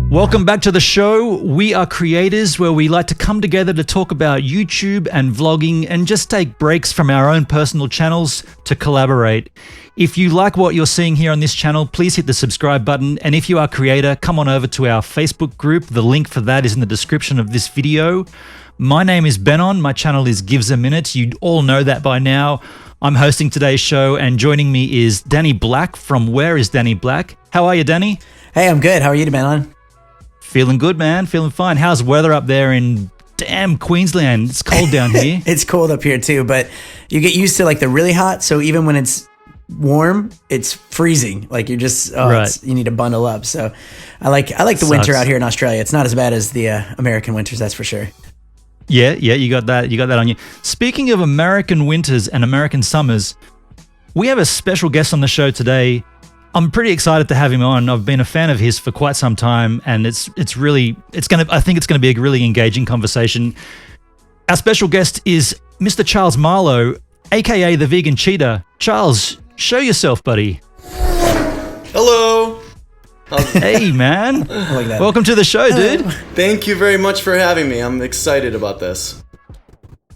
Welcome back to the show. We are creators where we like to come together to talk about YouTube and vlogging and just take breaks from our own personal channels to collaborate. If you like what you're seeing here on this channel, please hit the subscribe button. And if you are a creator, come on over to our Facebook group. The link for that is in the description of this video. My name is Benon. My channel is Gives a Minute. You all know that by now. I'm hosting today's show, and joining me is Danny Black from Where is Danny Black? How are you, Danny? Hey, I'm good. How are you, Benon? Feeling good, man. Feeling fine. How's weather up there in damn Queensland? It's cold down here. It's cold up here too, but you get used to like the really hot. So even when it's warm, it's freezing. Like you're just right. You need to bundle up. So I like the winter out here in Australia. It's not as bad as the American winters, that's for sure. Yeah, you got that. You got that on you. Speaking of American winters and American summers, we have a special guest on the show today. I'm pretty excited to have him on. I've been a fan of his for quite some time, and I think it's gonna be a really engaging conversation. Our special guest is Mr. Charles Marlowe, aka the Vegan Cheetah. Charles, show yourself, buddy. Hello. Hey, man. I like that. Welcome to the show, dude. Thank you very much for having me. I'm excited about this.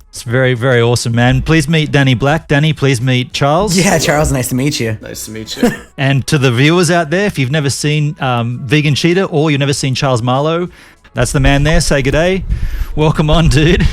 It's very, very awesome, man. Please meet Danny Black. Danny, please meet Charles. Yeah, Charles, nice to meet you. Nice to meet you. And to the viewers out there, if you've never seen Vegan Cheetah or you've never seen Charles Marlowe, that's the man there. Say good day. Welcome on, dude.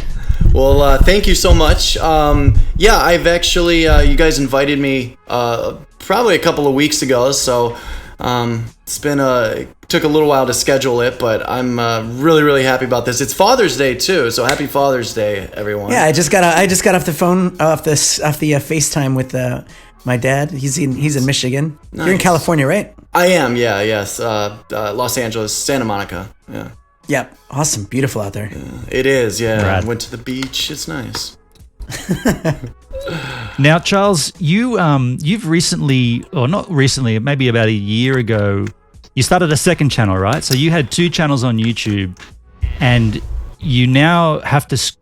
Well, thank you so much. Yeah, I've actually, you guys invited me probably a couple of weeks ago, so it took a little while to schedule it, but I'm really, really happy about this. It's Father's Day too, so happy Father's Day, everyone. Yeah, I just got off the phone off the FaceTime with my dad. He's in Michigan. Nice. You're in California, right? I am. Yeah. Yes. Los Angeles, Santa Monica. Yeah. Yep. Awesome. Beautiful out there. It is. Yeah. Rad. I went to the beach. It's nice. Now, Charles, you've recently, or not recently, maybe about a year ago, you started a second channel, right? So you had two channels on YouTube, and you now have to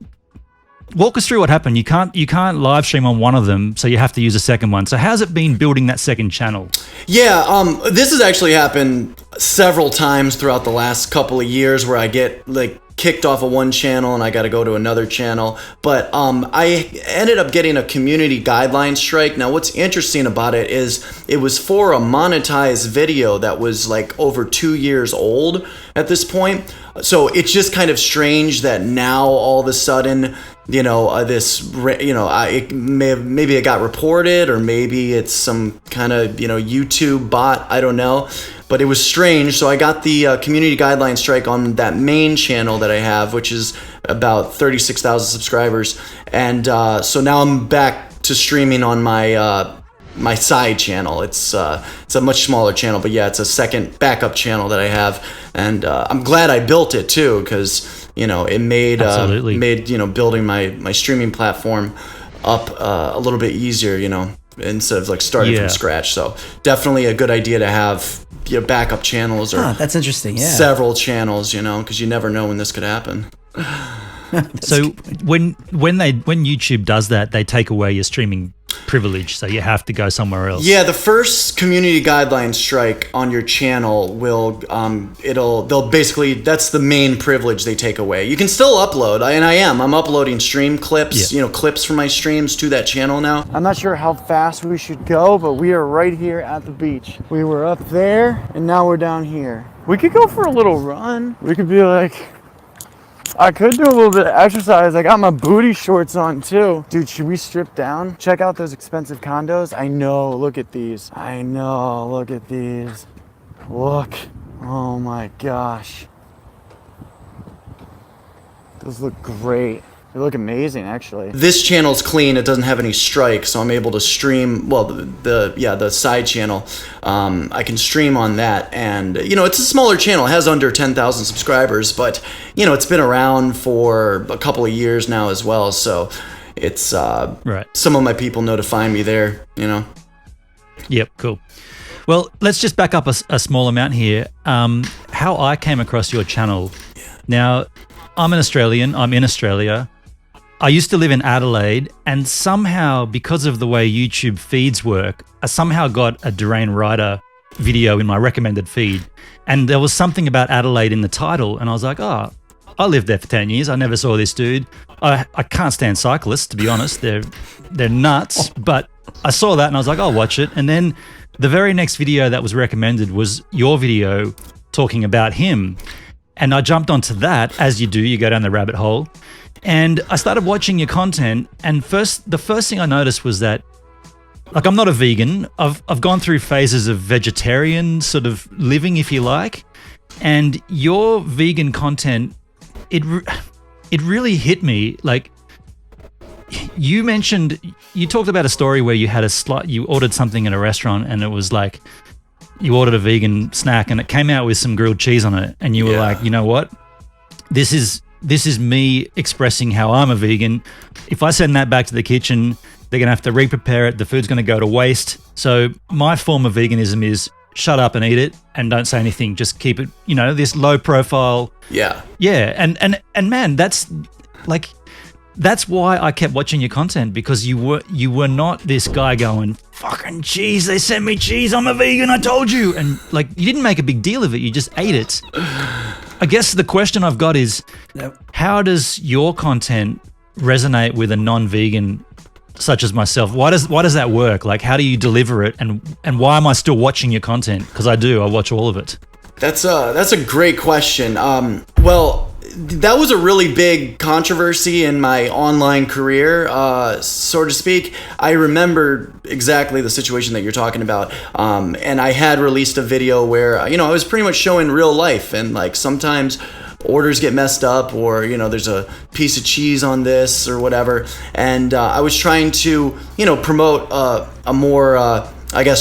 walk us through what happened. You can't live stream on one of them, so you have to use a second one. So how's it been building that second channel? Yeah, this has actually happened several times throughout the last couple of years where I get like kicked off of one channel and I got to go to another channel. But I ended up getting a community guideline strike. Now, what's interesting about it is it was for a monetized video that was like over 2 years old at this point. So it's just kind of strange that now all of a sudden, maybe it got reported, or maybe it's some kind of, YouTube bot. I don't know. But it was strange. So I got the community guideline strike on that main channel that I have, which is about 36,000 subscribers. And so now I'm back to streaming on my side channel. It's a much smaller channel, but yeah, it's a second backup channel that I have. And I'm glad I built it too, because it made building my streaming platform up a little bit easier, instead of like starting from scratch. So definitely a good idea to have backup channels, or that's interesting. Yeah, several channels, because you never know when this could happen. So when YouTube does that, they take away your streaming privilege, so you have to go somewhere else. Yeah, the first community guideline strike on your channel will they'll basically, that's the main privilege they take away. You can still upload, I'm uploading stream clips, clips from my streams to that channel now. I'm not sure how fast we should go, but we are right here at the beach. We were up there and now we're down here. We could go for a little run. We could be like, I could do a little bit of exercise. I got my booty shorts on too. Dude, should we strip down? Check out those expensive condos. I know, look at these. Look at these. Look, oh my gosh. Those look great. They look amazing, actually. This channel's clean. It doesn't have any strikes, so I'm able to stream. Well, the side channel, I can stream on that, and it's a smaller channel. It has under 10,000 subscribers, but it's been around for a couple of years now as well. So it's right. Some of my people know to find me there. Yep, cool. Well, let's just back up a small amount here. How I came across your channel. Now, I'm an Australian. I'm in Australia. I used to live in Adelaide, and somehow, because of the way YouTube feeds work, I somehow got a Durain Rider video in my recommended feed, and there was something about Adelaide in the title, and I was like, oh, I lived there for 10 years. I never saw this dude. I can't stand cyclists, to be honest. They're nuts. But I saw that and I was like, I'll watch it. And then the very next video that was recommended was your video talking about him. And I jumped onto that, as you do. You go down the rabbit hole. And I started watching your content. And the first thing I noticed was that, like, I'm not a vegan. I've gone through phases of vegetarian sort of living, if you like. And your vegan content, it really hit me. Like, you talked about a story where you had you ordered something in a restaurant, and it was like, you ordered a vegan snack and it came out with some grilled cheese on it, and you were like, you know what? This is me expressing how I'm a vegan. If I send that back to the kitchen, they're going to have to re-prepare it. The food's going to go to waste. So my form of veganism is shut up and eat it and don't say anything. Just keep it, this low profile. Yeah. Yeah. And man, that's why I kept watching your content, because you were not this guy going, fucking cheese, they sent me cheese, I'm a vegan, I told you. And like, you didn't make a big deal of it. You just ate it. I guess the question I've got is, how does your content resonate with a non-vegan such as myself? Why does that work? Like, how do you deliver it, and why am I still watching your content? Because I watch all of it. That's a great question. Well, that was a really big controversy in my online career, so to speak. I remember exactly the situation that you're talking about. And I had released a video where, I was pretty much showing real life, and like sometimes orders get messed up, or there's a piece of cheese on this or whatever, and I was trying to promote a more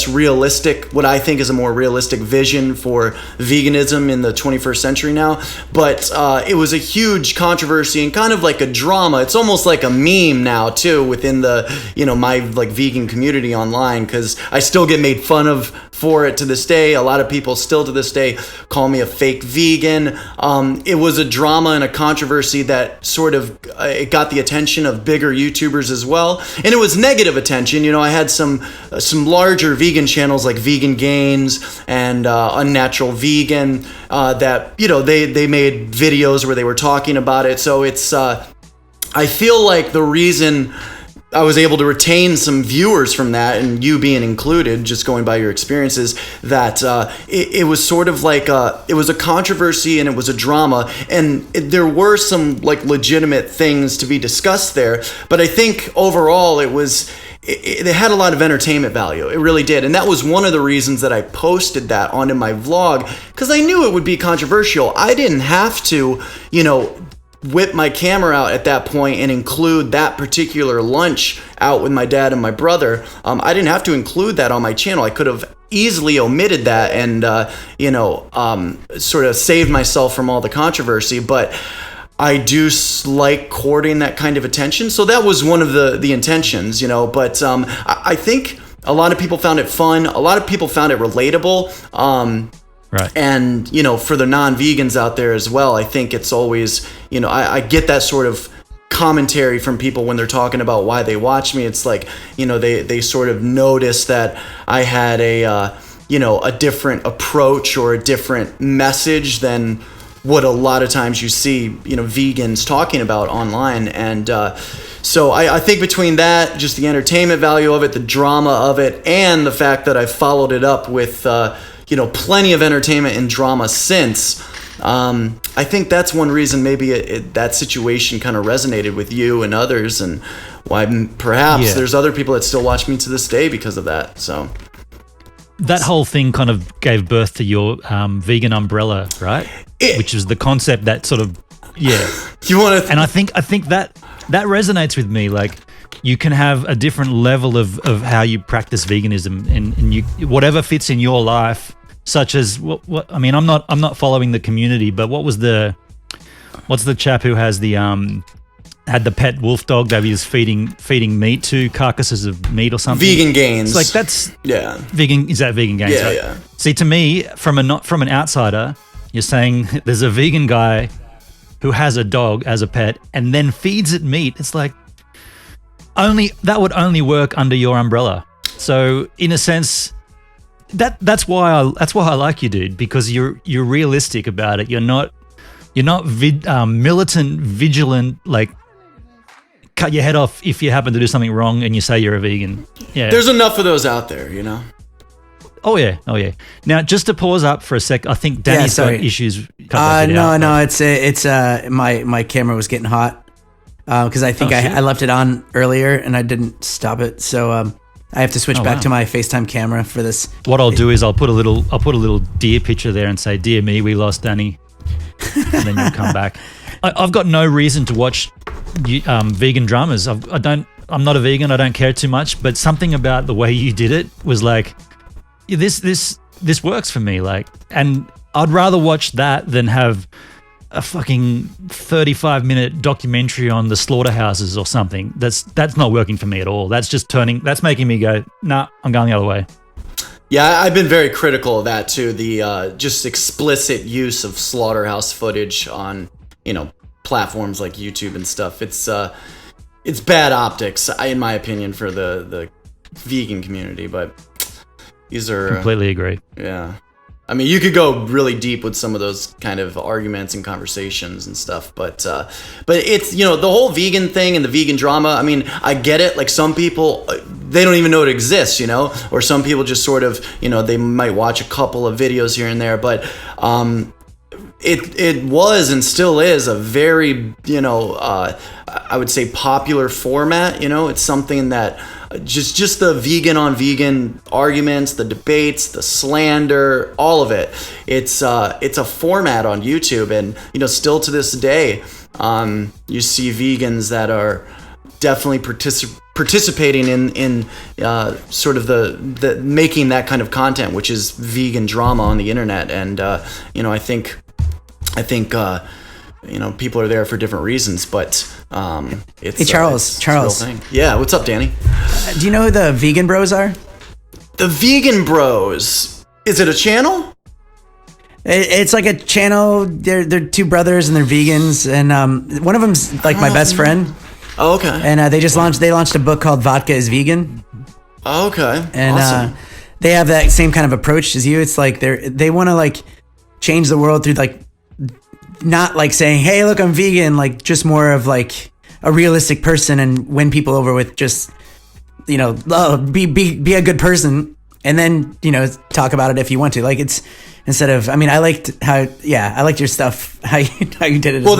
realistic, what I think is a more realistic vision for veganism in the 21st century now. But it was a huge controversy and kind of like a drama. It's almost like a meme now too within the, my like vegan community online, because I still get made fun of for it to this day. A lot of people still to this day call me a fake vegan. It was a drama and a controversy that sort of it got the attention of bigger YouTubers as well, and it was negative attention. I had some larger vegan channels like Vegan Gains and Unnatural Vegan that they made videos where they were talking about it. So it's I feel like the reason I was able to retain some viewers from that, and you being included, just going by your experiences, that it was sort of like it was a controversy and it was a drama, and there were some like legitimate things to be discussed there. But I think overall it had a lot of entertainment value. It really did. And that was one of the reasons that I posted that onto my vlog, because I knew it would be controversial. I didn't have to, whip my camera out at that point and include that particular lunch out with my dad and my brother. I didn't have to include that on my channel. I could have easily omitted that and, sort of saved myself from all the controversy. But I do like courting that kind of attention. So that was one of the intentions, but I think a lot of people found it fun. A lot of people found it relatable. Right. And, for the non-vegans out there as well, I think it's always, I get that sort of commentary from people when they're talking about why they watch me. It's like, they sort of notice that I had a different approach or a different message than what a lot of times you see, vegans talking about online. And so I think between that, just the entertainment value of it, the drama of it, and the fact that I followed it up with, plenty of entertainment and drama since, I think that's one reason maybe that situation kind of resonated with you and others, and why perhaps there's other people that still watch me to this day because of that. So that whole thing kind of gave birth to your vegan umbrella, right? Which is the concept that sort of, you want to, and I think that resonates with me. Like, you can have a different level of how you practice veganism, and you, whatever fits in your life, such as what I mean, I'm not following the community, but what's the chap who has the had the pet wolf dog that he was feeding meat to, carcasses of meat or something? Vegan Gains. It's like, that's vegan. Is that Vegan Gains? Yeah, right? yeah. See, to me, from an outsider, you're saying there's a vegan guy who has a dog as a pet and then feeds it meat. It's like, that would only work under your umbrella. So in a sense, that's why I like you, dude, because you're realistic about it. You're not militant, vigilant, like cut your head off if you happen to do something wrong and you say you're a vegan. Yeah, There's enough of those out there, you know. Oh yeah. Now, just to pause up for a sec, I think Danny's got issues. No, it's my camera was getting hot because I think I left it on earlier and I didn't stop it, so I have to switch back to my FaceTime camera for this. What I'll do is I'll put a little deer picture there and say, "Dear me, we lost Danny," and then you'll come back. I've got no reason to watch vegan dramas. I'm not a vegan. I don't care too much, but something about the way you did it was like, this works for me. Like, and I'd rather watch that than have a fucking 35-minute documentary on the slaughterhouses or something. That's not working for me at all. That's making me go, nah, I'm going the other way. Yeah, I've been very critical of that too. The just explicit use of slaughterhouse footage on, platforms like YouTube and stuff. It's bad optics, in my opinion, for the vegan community. But these are completely agree. Yeah. I mean, you could go really deep with some of those kind of arguments and conversations and stuff, but it's, the whole vegan thing and the vegan drama. I mean, I get it. Like, some people, they don't even know it exists, or some people just sort of, they might watch a couple of videos here and there, but it was and still is a very, I would say popular format. It's something that just the vegan on vegan arguments, the debates, the slander, all of it. It's a format on YouTube, and still to this day, you see vegans that are definitely participating in sort of the making that kind of content, which is vegan drama on the internet. And I think people are there for different reasons, but it's hey, Charles. It's a real thing. Yeah, what's up, Danny? Do you know who the Vegan Bros are? The Vegan Bros. Is it a channel? It's like a channel. They're two brothers and they're vegans, and one of them's like my best friend. Oh, okay. And they launched a book called Vodka is Vegan. Oh, okay. And awesome. They have that same kind of approach as you. It's like they want to like change the world through like, not like saying, hey, look, I'm vegan, like just more of like a realistic person and win people over with just, be a good person, and then, talk about it if you want to. Like, it's instead of, I liked your stuff, how you did it. Well,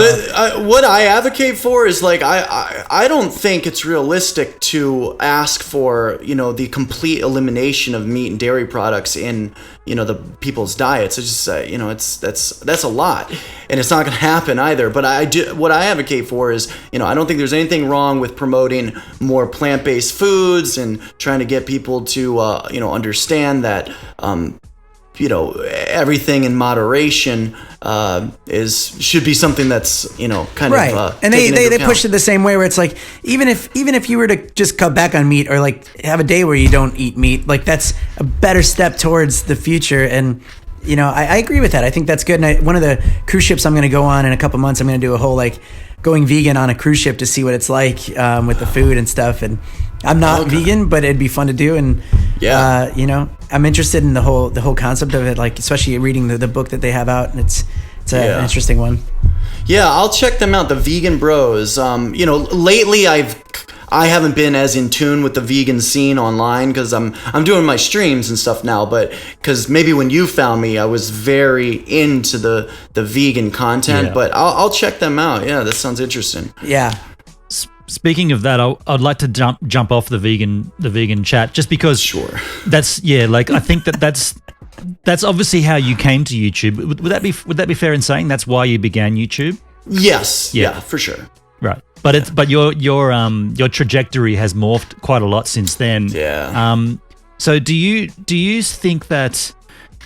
what I advocate for is like, I don't think it's realistic to ask for, the complete elimination of meat and dairy products in, the people's diets. It's just, that's a lot, and it's not going to happen either. But what I advocate for is, I don't think there's anything wrong with promoting more plant-based foods and trying to get people to, understand that, everything in moderation should be something that's kind right. of and they push it the same way, where it's like, even if you were to just cut back on meat, or like have a day where you don't eat meat, like that's a better step towards the future. And I agree with that. I think that's good. And one of the cruise ships I'm going to go on in a couple months, I'm going to do a whole like going vegan on a cruise ship to see what it's like with the food and stuff. And I'm not vegan, but it'd be fun to do. And I'm interested in the whole concept of it, like especially reading the book that they have out, and it's an interesting one. Yeah, I'll check them out, the Vegan Bros. Lately I haven't been as in tune with the vegan scene online because I'm doing my streams and stuff now, but because maybe when you found me, I was very into the vegan content. Yeah. But I'll check them out. Yeah, that sounds interesting. Yeah. Speaking of that, I'd like to jump off the vegan chat, just because. Sure. I think that's obviously how you came to YouTube. Would that be fair in saying that's why you began YouTube? Yes. Yeah, for sure. Right. But your trajectory has morphed quite a lot since then. Yeah. So do you think that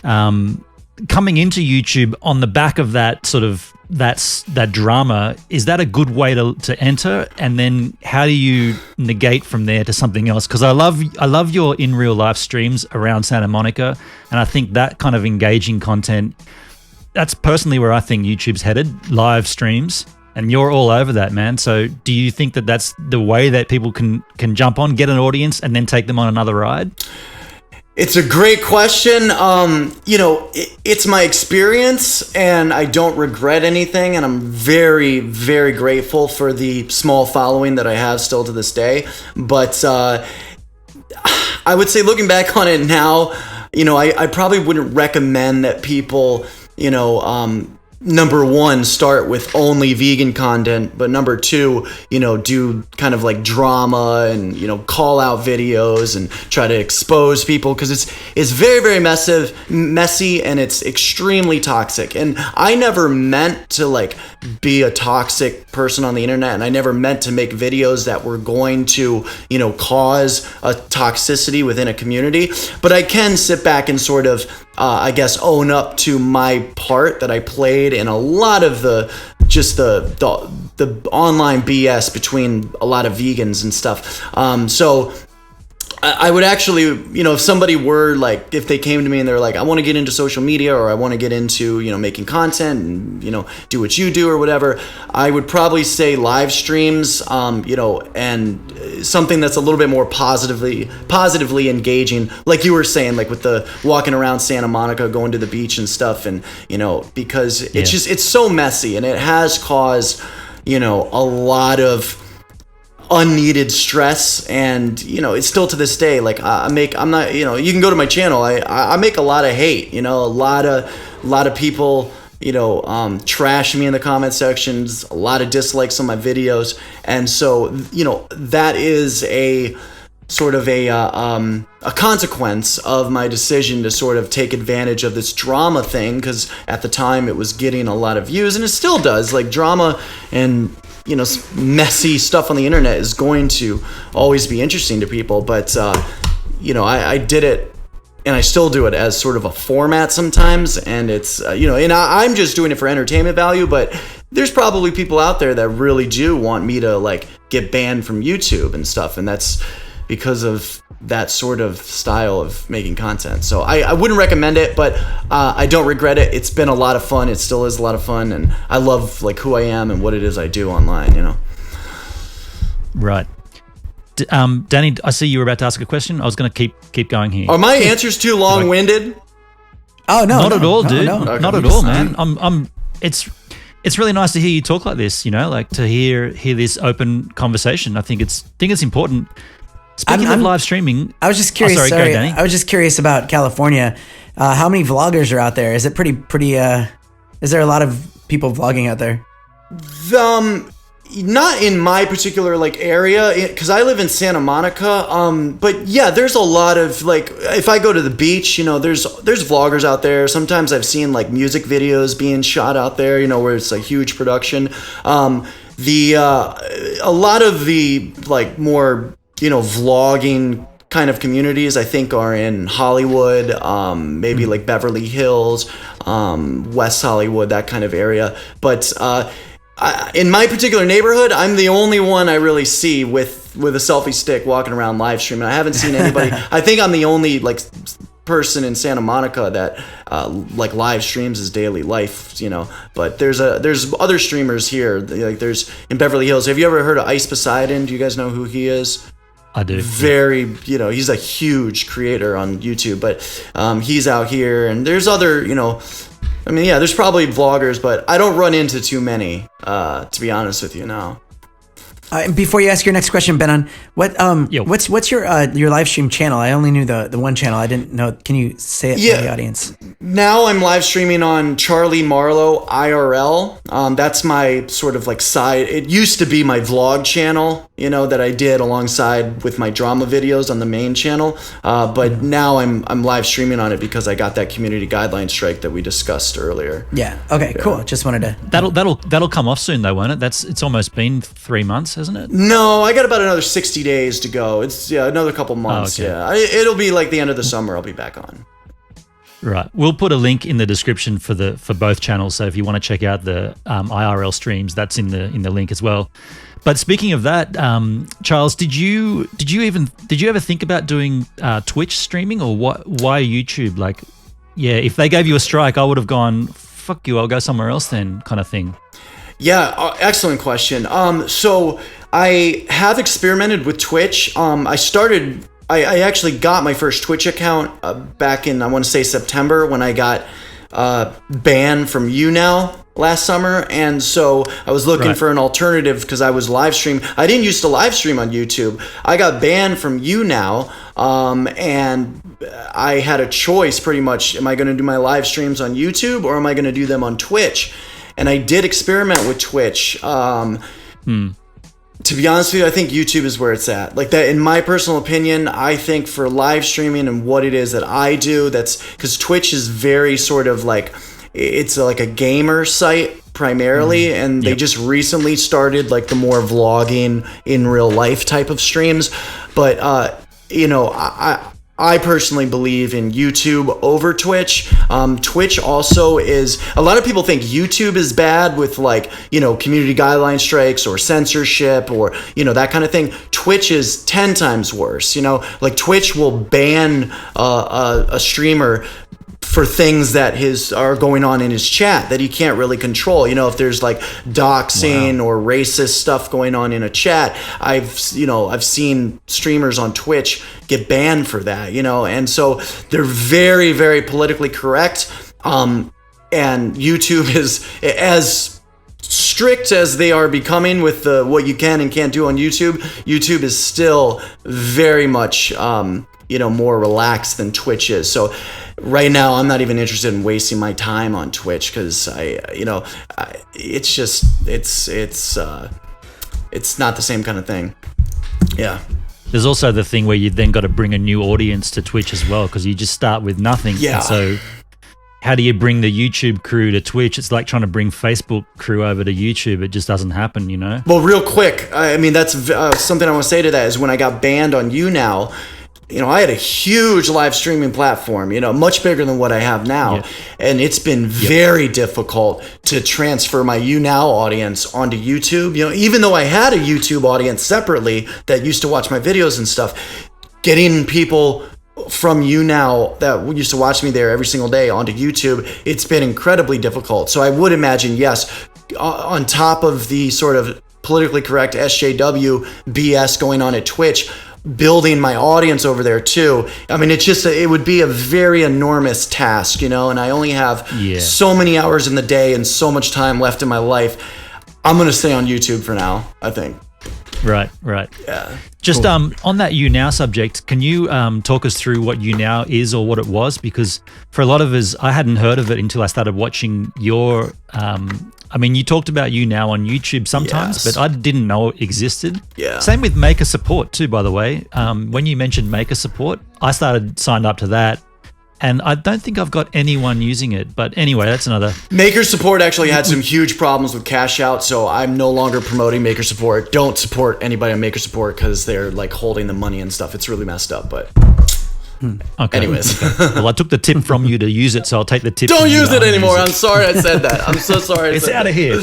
coming into YouTube on the back of that sort of that drama, is that a good way to enter? And then how do you negate from there to something else? Because I love your in real life streams around Santa Monica, and I think that kind of engaging content, that's personally where I think YouTube's headed, live streams. And you're all over that, man. So do you think that that's the way that people can jump on, get an audience, and then take them on another ride? It's a great question. It's my experience, and I don't regret anything, and I'm very, very grateful for the small following that I have still to this day. But I would say, looking back on it now, I probably wouldn't recommend that people, number one, start with only vegan content, but number two, do kind of like drama and, call out videos and try to expose people, because it's very, very messy, and it's extremely toxic. And I never meant to like be a toxic person on the internet, and I never meant to make videos that were going to, cause a toxicity within a community. But I can sit back and sort of, I guess, own up to my part that I played in a lot of the online BS between a lot of vegans and stuff. So I would actually, if somebody were like, if they came to me and they're like, I want to get into social media, or I want to get into, making content and, do what you do or whatever, I would probably say live streams, and something that's a little bit more positively engaging, like you were saying, like with the walking around Santa Monica, going to the beach and stuff. And, because it's so messy, and it has caused, a lot of unneeded stress. And it's still to this day, like I'm not, you can go to my channel, I make a lot of hate, a lot of people trash me in the comment sections, a lot of dislikes on my videos. And so that is a sort of a consequence of my decision to sort of take advantage of this drama thing, because at the time it was getting a lot of views, and it still does. Like, drama and messy stuff on the internet is going to always be interesting to people. But I did it, and I still do it as sort of a format sometimes, and it's and I'm just doing it for entertainment value. But there's probably people out there that really do want me to like get banned from YouTube and stuff, and that's because of that sort of style of making content. So I wouldn't recommend it, but I don't regret it. It's been a lot of fun. It still is a lot of fun, and I love like who I am and what it is I do online. Right. Danny, I see you were about to ask a question. I was going to keep going here. Are my answers too long-winded? Oh no, not at all, dude. No. Okay. Not at all, man. It's really nice to hear you talk like this. Like to hear this open conversation. I think it's important. Speaking of live streaming, I was just curious. Go, Danny. I was just curious about California. How many vloggers are out there? Is it pretty? Is there a lot of people vlogging out there? Not in my particular like area, because I live in Santa Monica. But yeah, there's a lot of like, if I go to the beach, there's vloggers out there. Sometimes I've seen like music videos being shot out there, where it's a huge production. A lot of the like more vlogging kind of communities, I think, are in Hollywood, maybe like Beverly Hills, West Hollywood, that kind of area. But in my particular neighborhood, I'm the only one I really see with a selfie stick walking around live streaming. I haven't seen anybody. I think I'm the only like person in Santa Monica that like live streams his daily life, But there's other streamers here. Like there's in Beverly Hills. Have you ever heard of Ice Poseidon? Do you guys know who he is? I do. Very, he's a huge creator on YouTube, but he's out here, and there's other, there's probably vloggers, but I don't run into too many, to be honest with you now. Before you ask your next question, Benon, what's your live stream channel? I only knew the one channel. I didn't know. Can you say it for the audience? Now I'm live streaming on Charles Marlowe IRL. That's my sort of like side. It used to be my vlog channel, that I did alongside with my drama videos on the main channel. But now I'm live streaming on it because I got that community guideline strike that we discussed earlier. Yeah. Okay. Yeah. Cool. Just wanted to. That'll come off soon though, won't it? It's almost been 3 months, hasn't it? No, I got about another 60 days to go. It's another couple months. Oh, okay. Yeah, it'll be like the end of the summer. I'll be back on. Right. We'll put a link in the description for both channels. So if you want to check out the IRL streams, that's in the link as well. But speaking of that, Charles, did you ever think about doing Twitch streaming, or why YouTube? Like, if they gave you a strike, I would have gone, fuck you, I'll go somewhere else then, kind of thing. Yeah, excellent question. So I have experimented with Twitch. I started I actually got my first Twitch account back in, I want to say September, when I got banned from YouNow last summer, and so I was looking for an alternative because I was live stream. I didn't used to live stream on YouTube. I got banned from YouNow, and I had a choice pretty much. Am I going to do my live streams on YouTube or am I going to do them on Twitch? And I did experiment with Twitch. To be honest with you, I think YouTube is where it's at. Like that, in my personal opinion, I think for live streaming and what it is that I do, that's because Twitch is very sort of like, it's like a gamer site primarily, and they just recently started like the more vlogging in real life type of streams. But you know, I personally believe in YouTube over Twitch. Twitch also is, a lot of people think YouTube is bad with like, you know, community guideline strikes or censorship or, you know, that kind of thing. Twitch is 10 times worse. You know, like Twitch will ban a streamer for things that are going on in his chat that he can't really control. You know, if there's like doxing or racist stuff going on in a chat, I've seen streamers on Twitch get banned for that, you know, and so they're very, very politically correct. And YouTube is as strict as they are becoming with what you can and can't do on YouTube. YouTube is still very much, you know, more relaxed than Twitch is. So right now, I'm not even interested in wasting my time on Twitch because it's just it's not the same kind of thing. Yeah. There's also the thing where you then got to bring a new audience to Twitch as well because you just start with nothing. Yeah. And so how do you bring the YouTube crew to Twitch? It's like trying to bring Facebook crew over to YouTube. It just doesn't happen, you know? Well, real quick, I mean, that's something I want to say to that is when I got banned on YouNow, you know, I had a huge live streaming platform, you know, much bigger than what I have now. Yep. And it's been very difficult to transfer my YouNow audience onto YouTube. You know, even though I had a YouTube audience separately that used to watch my videos and stuff, getting people from YouNow that used to watch me there every single day onto YouTube, it's been incredibly difficult. So I would imagine, yes, on top of the sort of politically correct SJW BS going on at Twitch, building my audience over there too. I mean, it's just, it would be a very enormous task, you know, and I only have so many hours in the day and so much time left in my life. I'm going to stay on YouTube for now, I think. Right. Yeah. Just on that YouNow subject, can you talk us through what YouNow is or what it was? Because for a lot of us, I hadn't heard of it until I started watching your I mean, you talked about YouNow on YouTube sometimes, but I didn't know it existed. Yeah. Same with Maker Support too, by the way. When you mentioned Maker Support, I signed up to that, and I don't think I've got anyone using it. But anyway, that's another. Maker Support actually had some huge problems with cash out, so I'm no longer promoting Maker Support. Don't support anybody on Maker Support because they're like holding the money and stuff. It's really messed up, but. Okay. Anyways. Well, I took the tip from you to use it, so I'll take the tip. Don't use it anymore. I'm sorry I said that. I'm so sorry. It's out of here.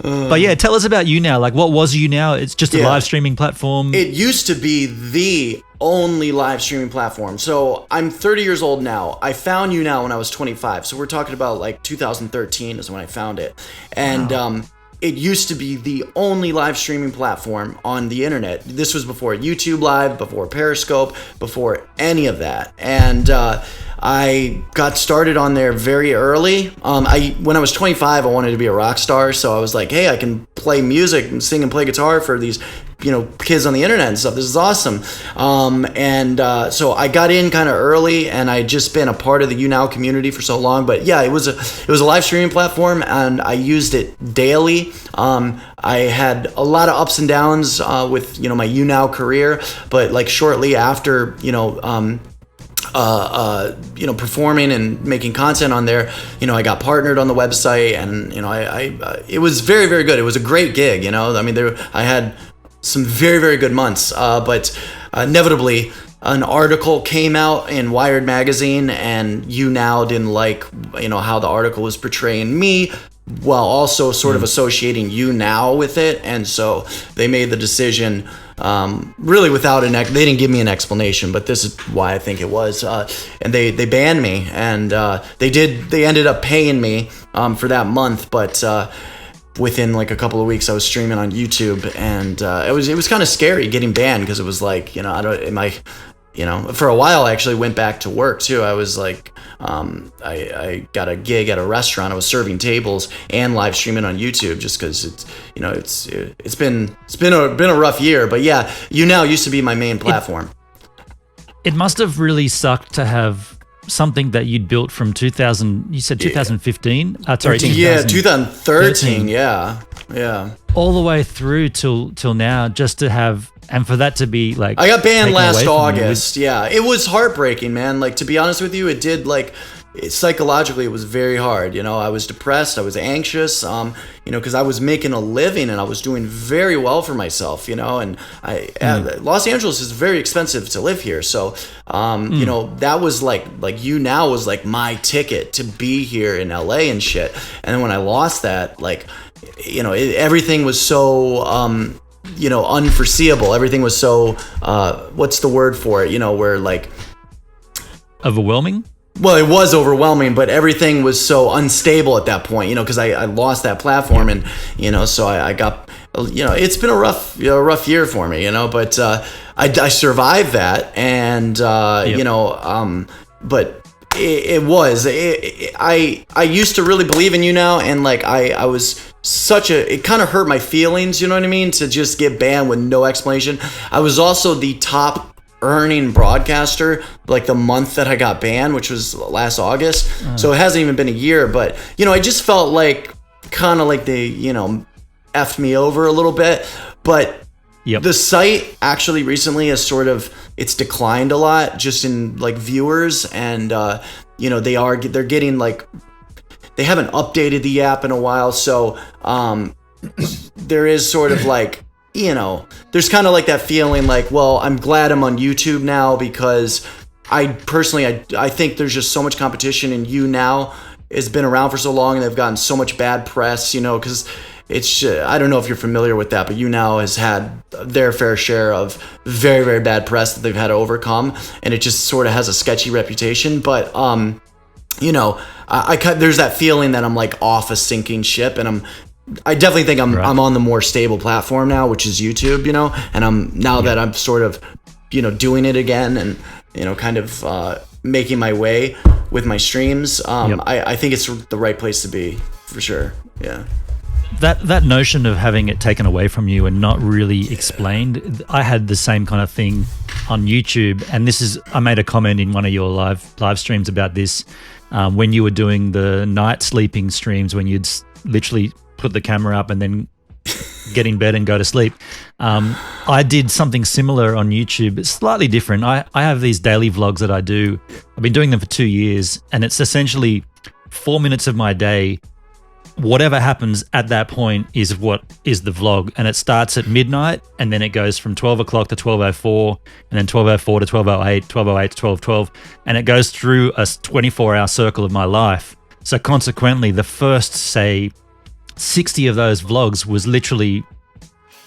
But yeah, tell us about YouNow. Like, what was YouNow? It's just a live streaming platform. It used to be the only live streaming platform. So I'm 30 years old now. I found YouNow when I was 25. So we're talking about like 2013 is when I found it. And it used to be the only live streaming platform on the internet. This was before YouTube Live, before Periscope, before any of that. And I got started on there very early. When I was 25, I wanted to be a rock star. So I was like, hey, I can play music and sing and play guitar for these, you know, kids on the internet and stuff. This is awesome. So I got in kind of early, and I just been a part of the YouNow community for so long. But yeah, it was a live streaming platform, and I used it daily. I had a lot of ups and downs with, you know, my YouNow career, but like shortly after, performing and making content on there, you know, I got partnered on the website, and you know, it was very, very good. It was a great gig, you know. I mean, I had some very, very good months, but inevitably an article came out in Wired magazine, and YouNow didn't like, you know, how the article was portraying me, while also sort of associating YouNow with it, and so they made the decision, really without they didn't give me an explanation, but this is why I think it was, and they banned me, and they ended up paying me for that month, but within like a couple of weeks I was streaming on YouTube, and it was kind of scary getting banned, because it was like, for a while I actually went back to work too. I was like, I got a gig at a restaurant. I was serving tables and live streaming on YouTube, just because it's been a rough year. But yeah, YouNow used to be my main platform. It must have really sucked to have something that you'd built from 2000. You said 2015. Sorry, 2013. Yeah. All the way through till now, just to have. And for that to be like, I got banned last August. Yeah, it was heartbreaking, man. Like, to be honest with you, it did, like, psychologically, it was very hard. I was depressed. I was anxious. Because I was making a living and I was doing very well for myself. And Los Angeles is very expensive to live here. So, that was like YouNow was like my ticket to be here in LA and shit. And then when I lost that, like, everything was so. Unforeseeable. Everything was so, what's the word for it? Where like... Overwhelming? Well, it was overwhelming, but everything was so unstable at that point, because I lost that platform, and, so I got, it's been a rough year for me, but I survived that, and, but it was, I used to really believe in YouNow, and like, I was it kind of hurt my feelings, you know what I mean, to just get banned with no explanation. I was also the top earning broadcaster like the month that I got banned, which was last August. So it hasn't even been a year, but I just felt like kind of like they effed me over a little bit. But the site actually recently has it's declined a lot, just in like viewers, and they're getting like, they haven't updated the app in a while, so there is sort of like, there's kind of like that feeling like, well, I'm glad I'm on YouTube now, because I think there's just so much competition, and YouNow has been around for so long, and they've gotten so much bad press, because it's, I don't know if you're familiar with that, but YouNow has had their fair share of very, very bad press that they've had to overcome, and it just sort of has a sketchy reputation. But there's that feeling that I'm like off a sinking ship, and I definitely think I'm on the more stable platform now, which is YouTube, and that I'm sort of, doing it again, and, kind of making my way with my streams. I think it's the right place to be, for sure. Yeah. That notion of having it taken away from you and not really explained, I had the same kind of thing on YouTube, and I made a comment in one of your live streams about this, when you were doing the night sleeping streams, when you'd literally put the camera up and then get in bed and go to sleep. I did something similar on YouTube. It's slightly different. I have these daily vlogs that I do. I've been doing them for 2 years, and it's essentially 4 minutes of my day. Whatever happens at that point is what is the vlog, and it starts at midnight, and then it goes from 12 o'clock to 12:04, and then 12:04 to 12:08, 12:08 to 12:12, and it goes through a 24-hour circle of my life. So consequently, the first, say, 60 of those vlogs was literally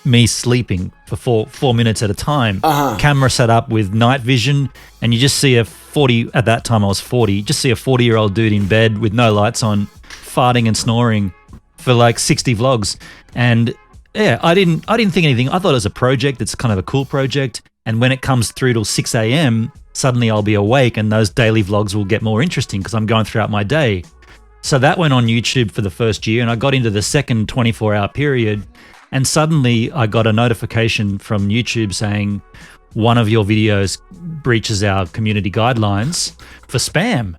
me sleeping for 4 minutes at a time. Camera set up with night vision, and you just see at that time I was 40, you just see a 40-year-old dude in bed with no lights on, farting and snoring for like 60 vlogs. And yeah, I didn't think anything. I thought it was a project. It's kind of a cool project. And when it comes through till 6 a.m., suddenly I'll be awake, and those daily vlogs will get more interesting because I'm going throughout my day. So that went on YouTube for the first year, and I got into the second 24-hour period, and suddenly I got a notification from YouTube saying one of your videos breaches our community guidelines for spam.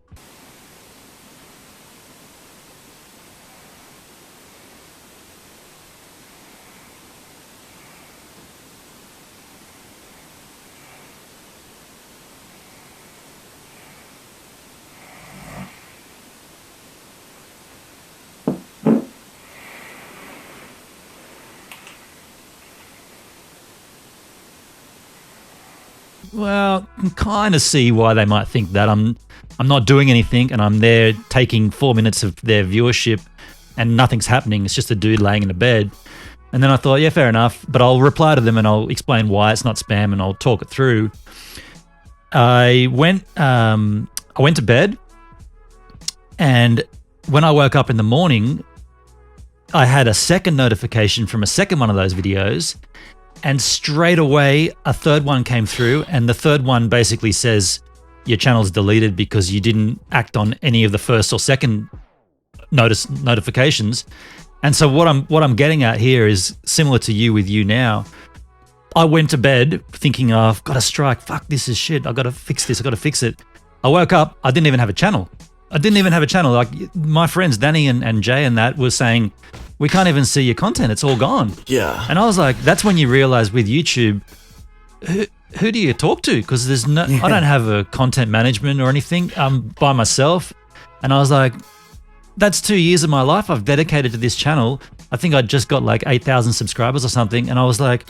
Well, I can kind of see why they might think that. I'm not doing anything, and I'm there taking 4 minutes of their viewership, and nothing's happening. It's just a dude laying in a bed. And then I thought, yeah, fair enough, but I'll reply to them and I'll explain why it's not spam, and I'll talk it through. I went to bed, and when I woke up in the morning, I had a second notification from a second one of those videos, and straight away a third one came through, and the third one basically says your channel's deleted because you didn't act on any of the first or second notifications. And so what I'm getting at here is similar to you with YouNow. I went to bed thinking, oh, I've got to strike. Fuck, this is shit. I've got to fix this. I've got to fix it. I woke up. I didn't even have a channel. Like my friends, Danny and Jay and that were saying, we can't even see your content. It's all gone. Yeah. And I was like, that's when you realize with YouTube, who do you talk to? Because there's no, I don't have a content management or anything. I'm by myself. And I was like, that's 2 years of my life I've dedicated to this channel. I think I just got like 8,000 subscribers or something. And I was like,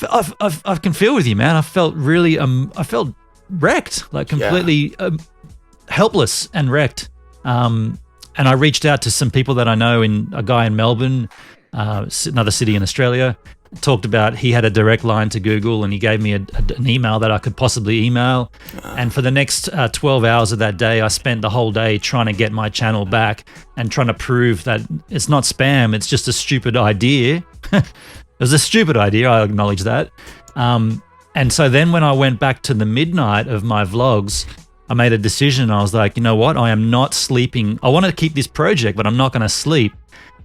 I can feel with you, man. I felt really, I felt wrecked, like completely helpless and wrecked. And I reached out to some people that I know, a guy in Melbourne, another city in Australia, talked about he had a direct line to Google, and he gave me an email that I could possibly email. And for the next 12 hours of that day, I spent the whole day trying to get my channel back and trying to prove that it's not spam, it's just a stupid idea. It was a stupid idea, I acknowledge that. And so then when I went back to the midnight of my vlogs, I made a decision. I was like, you know what? I am not sleeping. I want to keep this project, but I'm not going to sleep.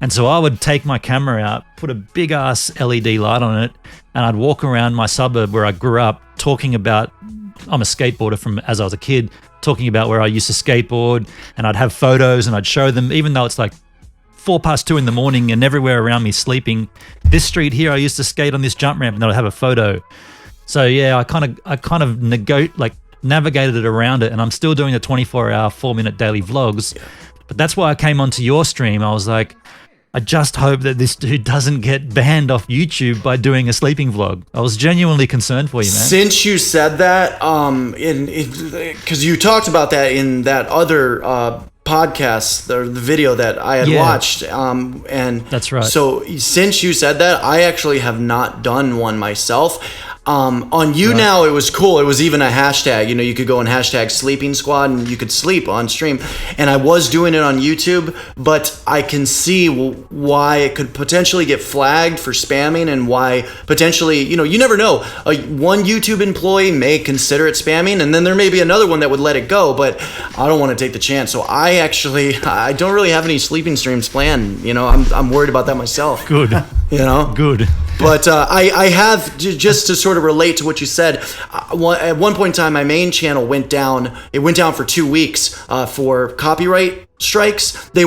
And so I would take my camera out, put a big ass LED light on it, and I'd walk around my suburb where I grew up talking about, I'm a skateboarder from as I was a kid, talking about where I used to skateboard, and I'd have photos and I'd show them, even though it's like 2:04 in the morning and everywhere around me sleeping. This street here, I used to skate on this jump ramp, and then I'd have a photo. So yeah, I kind of navigated it around it, and I'm still doing the 24-hour, 4-minute daily vlogs. But that's why I came onto your stream. I was like, I just hope that this dude doesn't get banned off YouTube by doing a sleeping vlog. I was genuinely concerned for you, man. Since you said that, because you talked about that in that other podcast, the video that I had watched, and that's right. So since you said that, I actually have not done one myself. On YouNow, it was cool. It was even a hashtag. You know, you could go and hashtag sleeping squad, and you could sleep on stream. And I was doing it on YouTube, but I can see why it could potentially get flagged for spamming, and why potentially, you know, you never know. One YouTube employee may consider it spamming, and then there may be another one that would let it go. But I don't want to take the chance. So I don't really have any sleeping streams planned. You know, I'm worried about that myself. Good. You know, good. But I have, just to sort of relate to what you said, at one point in time, my main channel went down. It went down for 2 weeks for copyright strikes. They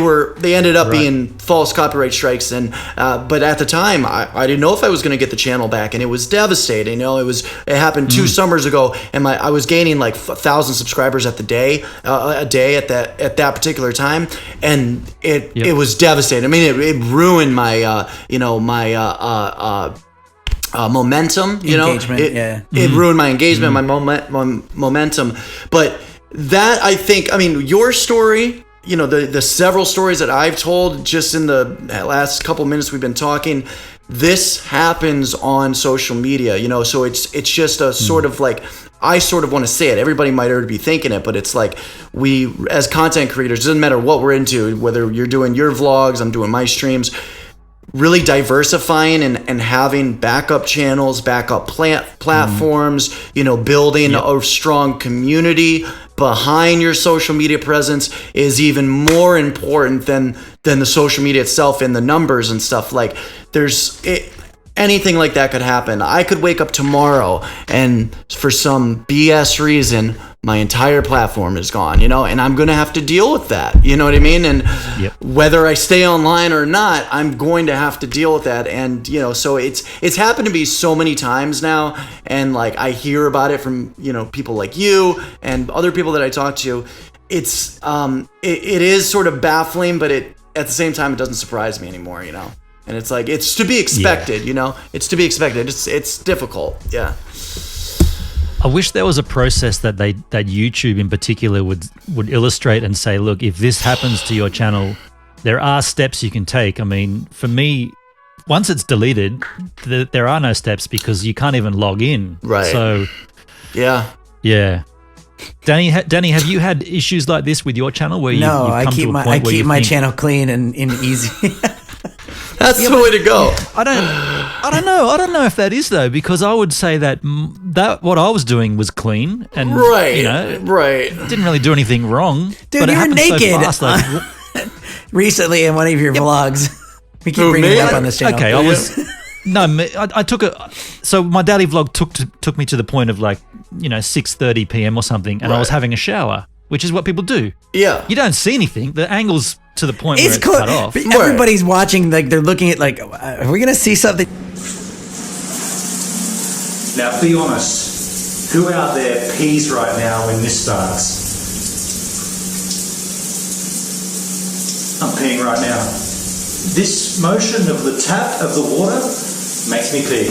ended up being false copyright strikes, and but at the time, I didn't know if I was going to get the channel back, and it was devastating. You know, it happened 2 summers ago, and I was gaining like 1,000 subscribers a day at that particular time, and it was devastating. I mean, it ruined my momentum, engagement, it ruined my engagement, my momentum. But that, I think, I mean, your story, you know, the several stories that I've told just in the last couple minutes we've been talking, this happens on social media, you know, so it's just a sort of like, I sort of want to say it. Everybody might already be thinking it, but it's like, we, as content creators, it doesn't matter what we're into, whether you're doing your vlogs, I'm doing my streams, really diversifying and having backup channels, backup platforms, you know, building a strong community behind your social media presence is even more important than the social media itself and the numbers and stuff. Like, anything like that could happen. I could wake up tomorrow and for some BS reason, my entire platform is gone, you know, and I'm going to have to deal with that. You know what I mean? And whether I stay online or not, I'm going to have to deal with that. And, you know, so it's happened to me so many times now. And like, I hear about it from, you know, people like you and other people that I talk to. It's, it is sort of baffling, but at the same time, it doesn't surprise me anymore, you know? And it's like, it's to be expected, you know? It's to be expected. It's difficult. Yeah. I wish there was a process that YouTube in particular would illustrate and say, look, if this happens to your channel, there are steps you can take. I mean, for me, once it's deleted, there are no steps because you can't even log in. Right. So, yeah. Danny, have you had issues like this with your channel where No, you've I come keep to a my point where you my think, channel clean and easy. That's the way to go. I don't know if that is though, because I would say that what I was doing was clean and Right. didn't really do anything wrong. Dude, but it you were happened naked so fast, recently in one of your vlogs. We keep Who, bringing me? it up on this channel. okay, I was I took so my daily vlog took me to the point of 6:30 p.m. or something, and I was Right. having a shower, which is what people do. Yeah. You don't see anything. The angle's to the point where It's it's cool. cut off. But everybody's watching, they're looking at are we gonna see something? Now be honest, who out there pees right now when this starts? I'm peeing right now. This motion of the tap of the water makes me pee.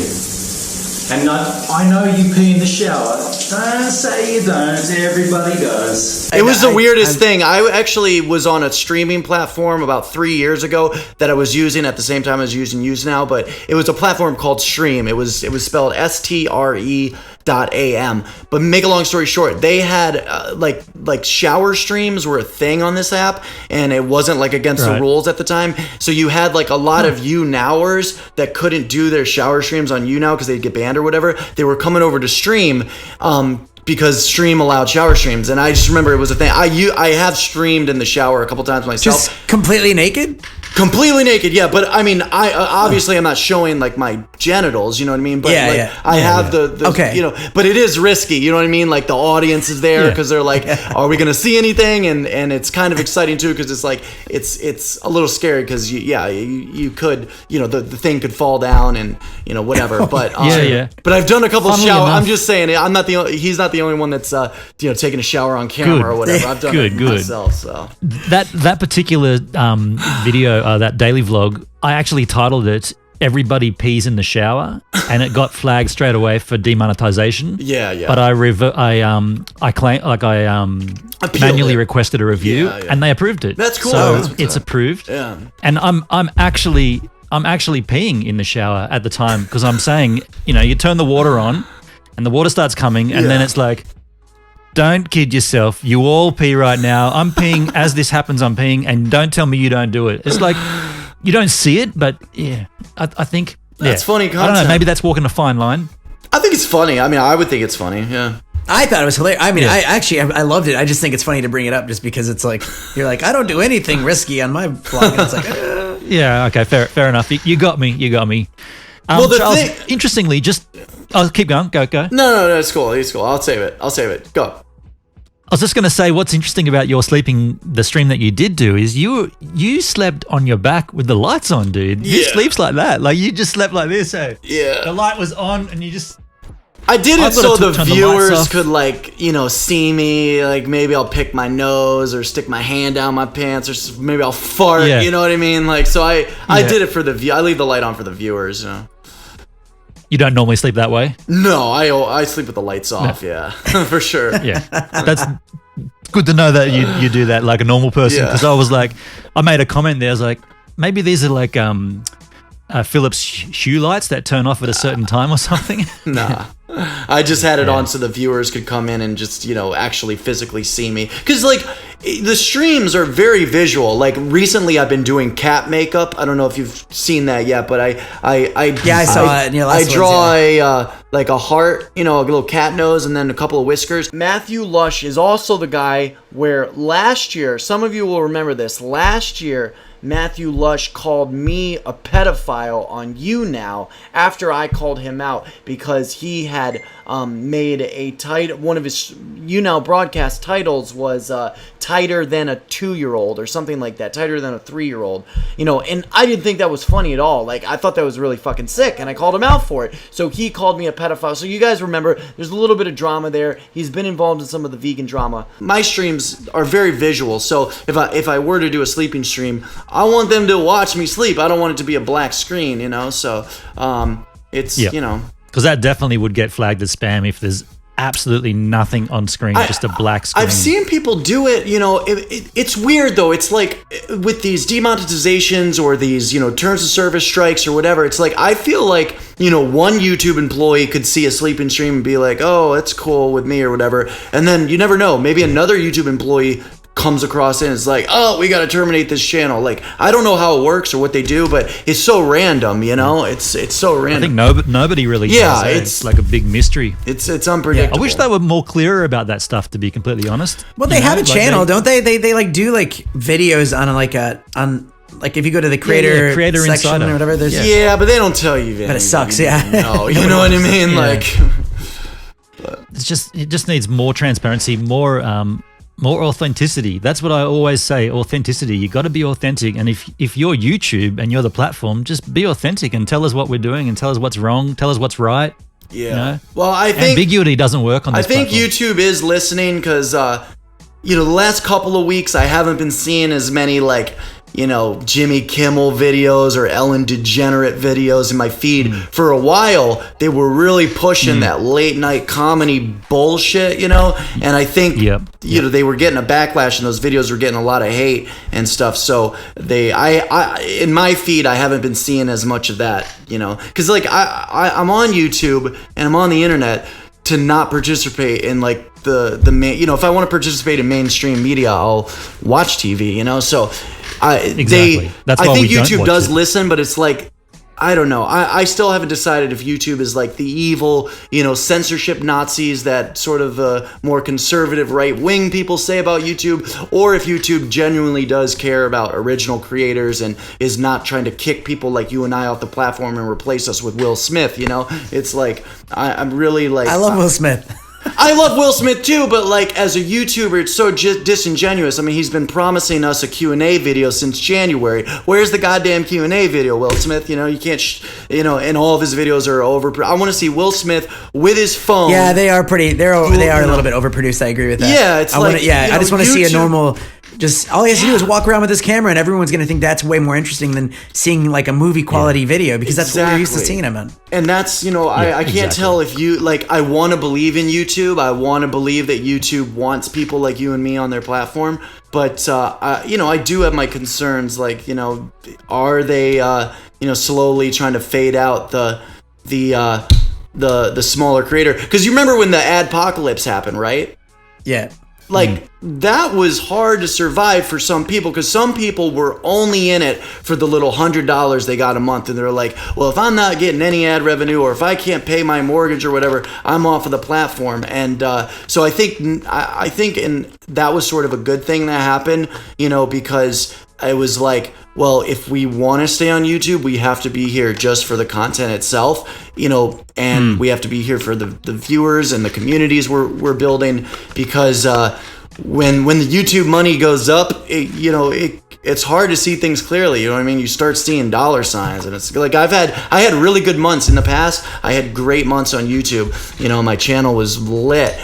And I know you pee in the shower. Don't say you don't. Everybody does. It was the weirdest thing. I actually was on a streaming platform about 3 years ago that I was using at the same time I was using YouNow, but it was a platform called Stream. It was spelled STRE.am. But make a long story short, they had like shower streams were a thing on this app, and it wasn't against the rules at the time. So you had a lot of YouNowers that couldn't do their shower streams on YouNow because they'd get banned or whatever. They were coming over to Stream because Stream allowed shower streams, and I just remember it was a thing. I have streamed in the shower a couple times myself. Just completely naked? Completely naked, yeah. But I mean, I obviously I'm not showing my genitals, you know what I mean? But I have the okay. But it is risky, you know what I mean? The audience is there because they're are we gonna see anything? And it's kind of exciting too because it's a little scary because you could the thing could fall down and whatever. But But I've done a couple of showers. I'm just saying I'm not the only. He's not the only one that's taking a shower on camera or whatever. I've done it myself. So that particular video. That daily vlog, I actually titled it "Everybody Pees in the Shower," and it got flagged straight away for demonetization. Yeah. But I manually requested a review, and they approved it. That's cool. So it's approved. Yeah. And I'm actually peeing in the shower at the time because I'm saying, you turn the water on, and the water starts coming, and then it's don't kid yourself. You all pee right now. I'm peeing as this happens. I'm peeing, and don't tell me you don't do it. It's you don't see it, but I think that's funny content. I don't know. Maybe that's walking a fine line. I think it's funny. I mean, I would think it's funny. Yeah. I thought it was hilarious. I mean, I loved it. I just think it's funny to bring it up just because it's you're I don't do anything risky on my vlog. And it's yeah. Okay. Fair enough. You got me. Well, Charles, interestingly, keep going. Go. No, it's cool. I'll save it. Go. I was just going to say, what's interesting about the stream that you did do is you slept on your back with the lights on, dude. Who sleeps like that? You just slept like this, eh? Yeah. The light was on and you just... I did it so the turn viewers could see me. Maybe I'll pick my nose or stick my hand down my pants or maybe I'll fart. Yeah. You know what I mean? So I did it for the view. I leave the light on for the viewers. You don't normally sleep that way? No, I sleep with the lights off. No. Yeah, for sure. Yeah, that's good to know that you do that like a normal person. Because I was I made a comment there. I was maybe these are Philips shoe lights that turn off at a certain time or something. Nah. I just had it on so the viewers could come in and just, actually physically see me. Because, the streams are very visual. Recently I've been doing cat makeup. I don't know if you've seen that yet, but I saw it in your last I draw a heart, a little cat nose, and then a couple of whiskers. Matthew Lush is also the guy where last year, some of you will remember this, last year, Matthew Lush called me a pedophile on YouNow after I called him out because he had made one of his YouNow broadcast titles was tighter than a 2-year-old or something like that, tighter than a 3-year-old, and I didn't think that was funny at all. I thought that was really fucking sick, and I called him out for it. So he called me a pedophile. So you guys remember, there's a little bit of drama there. He's been involved in some of the vegan drama. My streams are very visual, so if I were to do a sleeping stream, I want them to watch me sleep. I don't want it to be a black screen, so it's, Because that definitely would get flagged as spam if there's absolutely nothing on screen, just a black screen. I've seen people do it. It's weird though. It's like with these demonetizations or these, terms of service strikes or whatever. It's like I feel like one YouTube employee could see a sleeping stream and be like, "Oh, that's cool with me" or whatever, and then you never know. Maybe another YouTube employee comes across and it's like, "Oh, we got to terminate this channel." Like, I don't know how it works or what they do, but it's so random, It's so random. I think nobody really does. It's like a big mystery. It's unpredictable. I wish they were more clearer about that stuff, to be completely honest. Well, they have a channel, don't they? They like do like videos on like if you go to the creator section Insider or whatever. There's but they don't tell you. But it sucks. Yeah. No, you know what I mean? Yeah. Like, it just needs more transparency, more authenticity. That's what I always say. Authenticity. You got to be authentic. And if you're YouTube and you're the platform, just be authentic and tell us what we're doing and tell us what's wrong. Tell us what's right. Yeah. Well, I think ambiguity doesn't work on this platform. YouTube is listening because, the last couple of weeks I haven't been seeing as many like, Jimmy Kimmel videos or Ellen DeGenerate videos in my feed. For a while, they were really pushing that late night comedy bullshit, and I think, they were getting a backlash and those videos were getting a lot of hate and stuff. So in my feed, I haven't been seeing as much of that, because like I'm on YouTube and I'm on the internet to not participate in like the main, if I want to participate in mainstream media, I'll watch TV, so exactly. That's why I think we don't YouTube watch does it. listen, but it's like, I don't know. I still haven't decided if YouTube is like the evil, censorship Nazis that sort of more conservative right-wing people say about YouTube, or if YouTube genuinely does care about original creators and is not trying to kick people like you and I off the platform and replace us with Will Smith, It's like, I'm really like... I love Will Smith. I love Will Smith too, but like as a YouTuber, it's so disingenuous. I mean, he's been promising us a Q&A video since January. Where's the goddamn Q&A video, Will Smith? You can't, and all of his videos are over. I want to see Will Smith with his phone. Yeah, they are pretty. They are a little bit overproduced. I agree with that. Yeah, it's I just want to see a normal. Just all he has to do is walk around with his camera, and everyone's going to think that's way more interesting than seeing like a movie quality video, because that's what we're used to seeing him in. And that's, I can't tell if you like. I want to believe in YouTube. I want to believe that YouTube wants people like you and me on their platform. But I do have my concerns. Like, are they slowly trying to fade out the smaller creator? Because you remember when the adpocalypse happened, right? Yeah. Like, that was hard to survive for some people, because some people were only in it for the little $100 they got a month, and they're like, well, if I'm not getting any ad revenue, or if I can't pay my mortgage or whatever, I'm off of the platform. And so I think and that was sort of a good thing that happened, because it was like, well, if we want to stay on YouTube, we have to be here just for the content itself, and we have to be here for the viewers and the communities we're building, because when the YouTube money goes up, it's hard to see things clearly. You know what I mean? You start seeing dollar signs, and it's like I had really good months in the past. I had great months on YouTube. My channel was lit,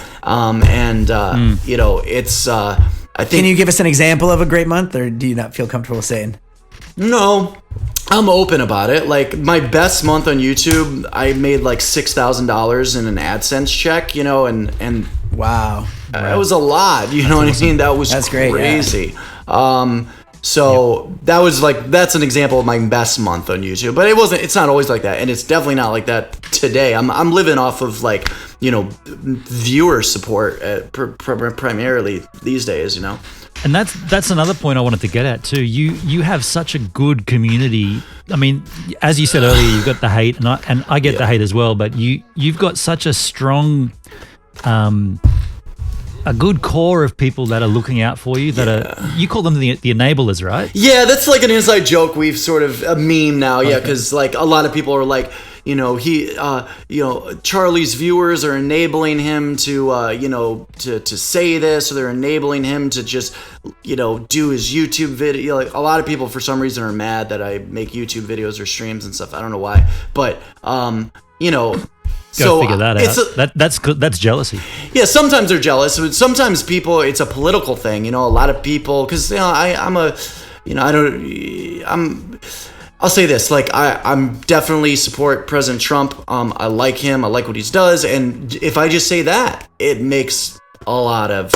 it's. I think. Can you give us an example of a great month, or do you not feel comfortable saying? No, I'm open about it. Like, my best month on YouTube, I made like $6,000 in an AdSense check, and wow, that was a lot. You know what I mean? That's great, crazy. Yeah. That's an example of my best month on YouTube, but it's not always like that, and it's definitely not like that today. I'm living off of like, viewer support primarily these days, And that's another point I wanted to get at too. You have such a good community. I mean, as you said earlier, you've got the hate, and I get the hate as well. But you've got such a strong, a good core of people that are looking out for you. You call them the enablers, right? Yeah, that's like an inside joke. We've sort of a meme now. Yeah, because like a lot of people are like, Charlie's viewers are enabling him to, to say this, or they're enabling him to just, do his YouTube video. Like, a lot of people for some reason are mad that I make YouTube videos or streams and stuff. I don't know why, but, Gotta figure that out. That's good. That's jealousy. Yeah, sometimes they're jealous. Sometimes people, it's a political thing. A lot of people, because I'll say this, like I'm definitely support President Trump. I like him. I like what he does. And if I just say that, it makes a lot of,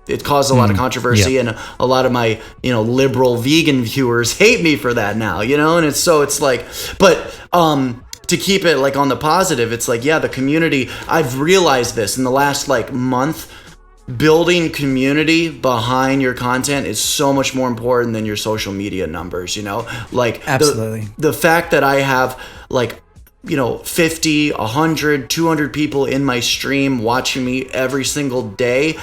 it caused a lot of controversy, and a lot of my, liberal vegan viewers hate me for that now, and it's like, but, to keep it like on the positive, it's like, the community, I've realized this in the last like month, building community behind your content is so much more important than your social media numbers, like absolutely the fact that I have like, 50, 100, 200 people in my stream watching me every single day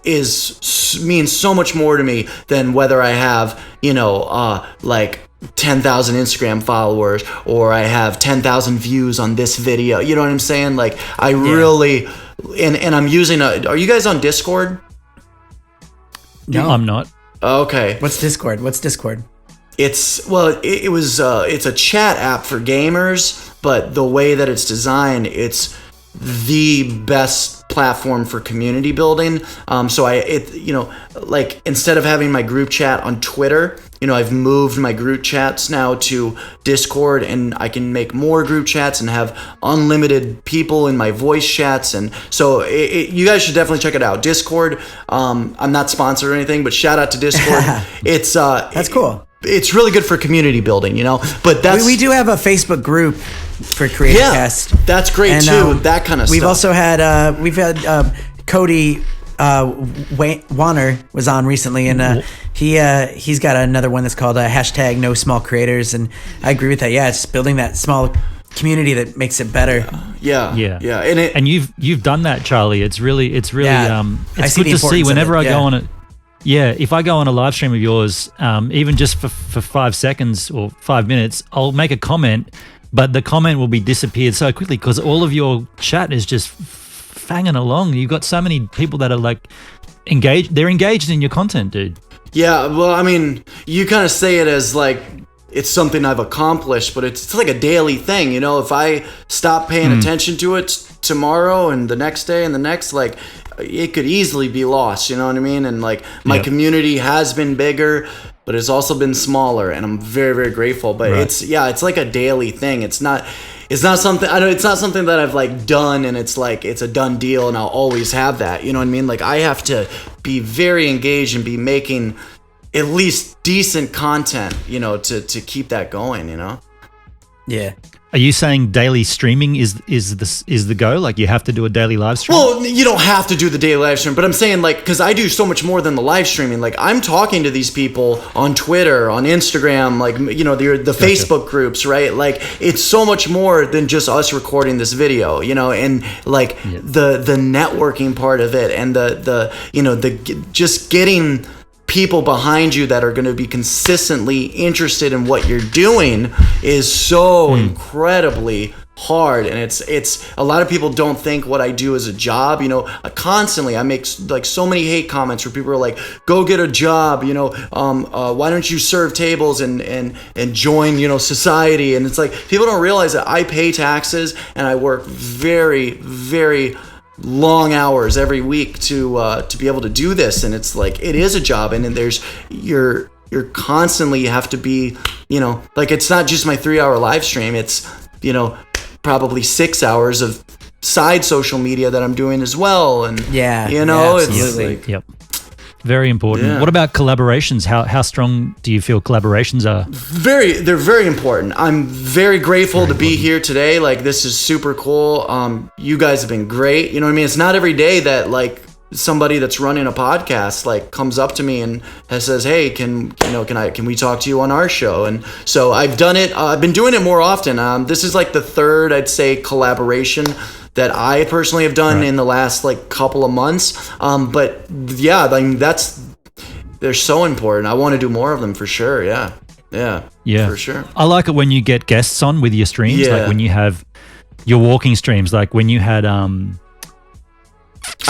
means so much more to me than whether I have, like 10,000 Instagram followers or I have 10,000 views on this video. You know what I'm saying? Like I really, and I'm using are you guys on Discord? No, I'm not. Okay. What's Discord? It's it's a chat app for gamers, but the way that it's designed, it's the best platform for community building. So like instead of having my group chat on Twitter, I've moved my group chats now to Discord, and I can make more group chats and have unlimited people in my voice chats. And so you guys should definitely check it out. Discord. I'm not sponsored or anything, but shout out to Discord. It's that's cool. It's really good for community building, but we do have a Facebook group for Creative Cast. That's great too. That kind of stuff. We've also had Cody Warner was on recently, and he's got another one that's called hashtag No Small Creators, and I agree with that. Yeah, it's building that small community that makes it better. Yeah. And you've done that, Charlie. It's really it's good to see whenever I go on it. Yeah, if I go on a live stream of yours, even just for 5 seconds or 5 minutes, I'll make a comment, but the comment will be disappeared so quickly because all of your chat is just fanging along. You've got so many people that are like engaged. They're engaged in your content, dude. Yeah, well, I mean, you kind of say it as like it's something I've accomplished, but it's like a daily thing. If I stop paying attention to it tomorrow and the next day and the next, like it could easily be lost. You know what I mean? And like my community has been bigger, but it's also been smaller, and I'm very, very grateful. But it's like a daily thing. It's not something it's not something that I've like done and it's like it's a done deal and I'll always have that. You know what I mean? Like I have to be very engaged and be making at least decent content, to keep that going, Yeah. Are you saying daily streaming is the go? Like you have to do a daily live stream? Well, you don't have to do the daily live stream, but I'm saying like, because I do so much more than the live streaming. Like I'm talking to these people on Twitter, on Instagram, like, the Facebook groups, right? Like it's so much more than just us recording this video, and like the networking part of it and the just getting people behind you that are going to be consistently interested in what you're doing is so incredibly hard. And it's a lot of people don't think what I do is a job. Constantly I make like so many hate comments where people are like, go get a job, why don't you serve tables and join society. And it's like people don't realize that I pay taxes and I work very, very long hours every week to be able to do this, and it's like it is a job, and then there's you're constantly have to be like it's not just my 3-hour live stream, it's probably 6 hours of side social media that I'm doing as well, and absolutely. It's like, yep. Very important. Yeah. What about collaborations? How strong do you feel collaborations are? They're very important. I'm very grateful to be here today. Like this is super cool. You guys have been great. You know what I mean? It's not every day that like somebody that's running a podcast like comes up to me and says, "Hey, can we talk to you on our show?" And so I've done it. I've been doing it more often. This is like the third, I'd say, collaboration that I personally have done in the last like couple of months. But yeah, I mean, they're so important. I want to do more of them for sure. Yeah, for sure. I like it when you get guests on with your streams, like when you have your walking streams, like when you had I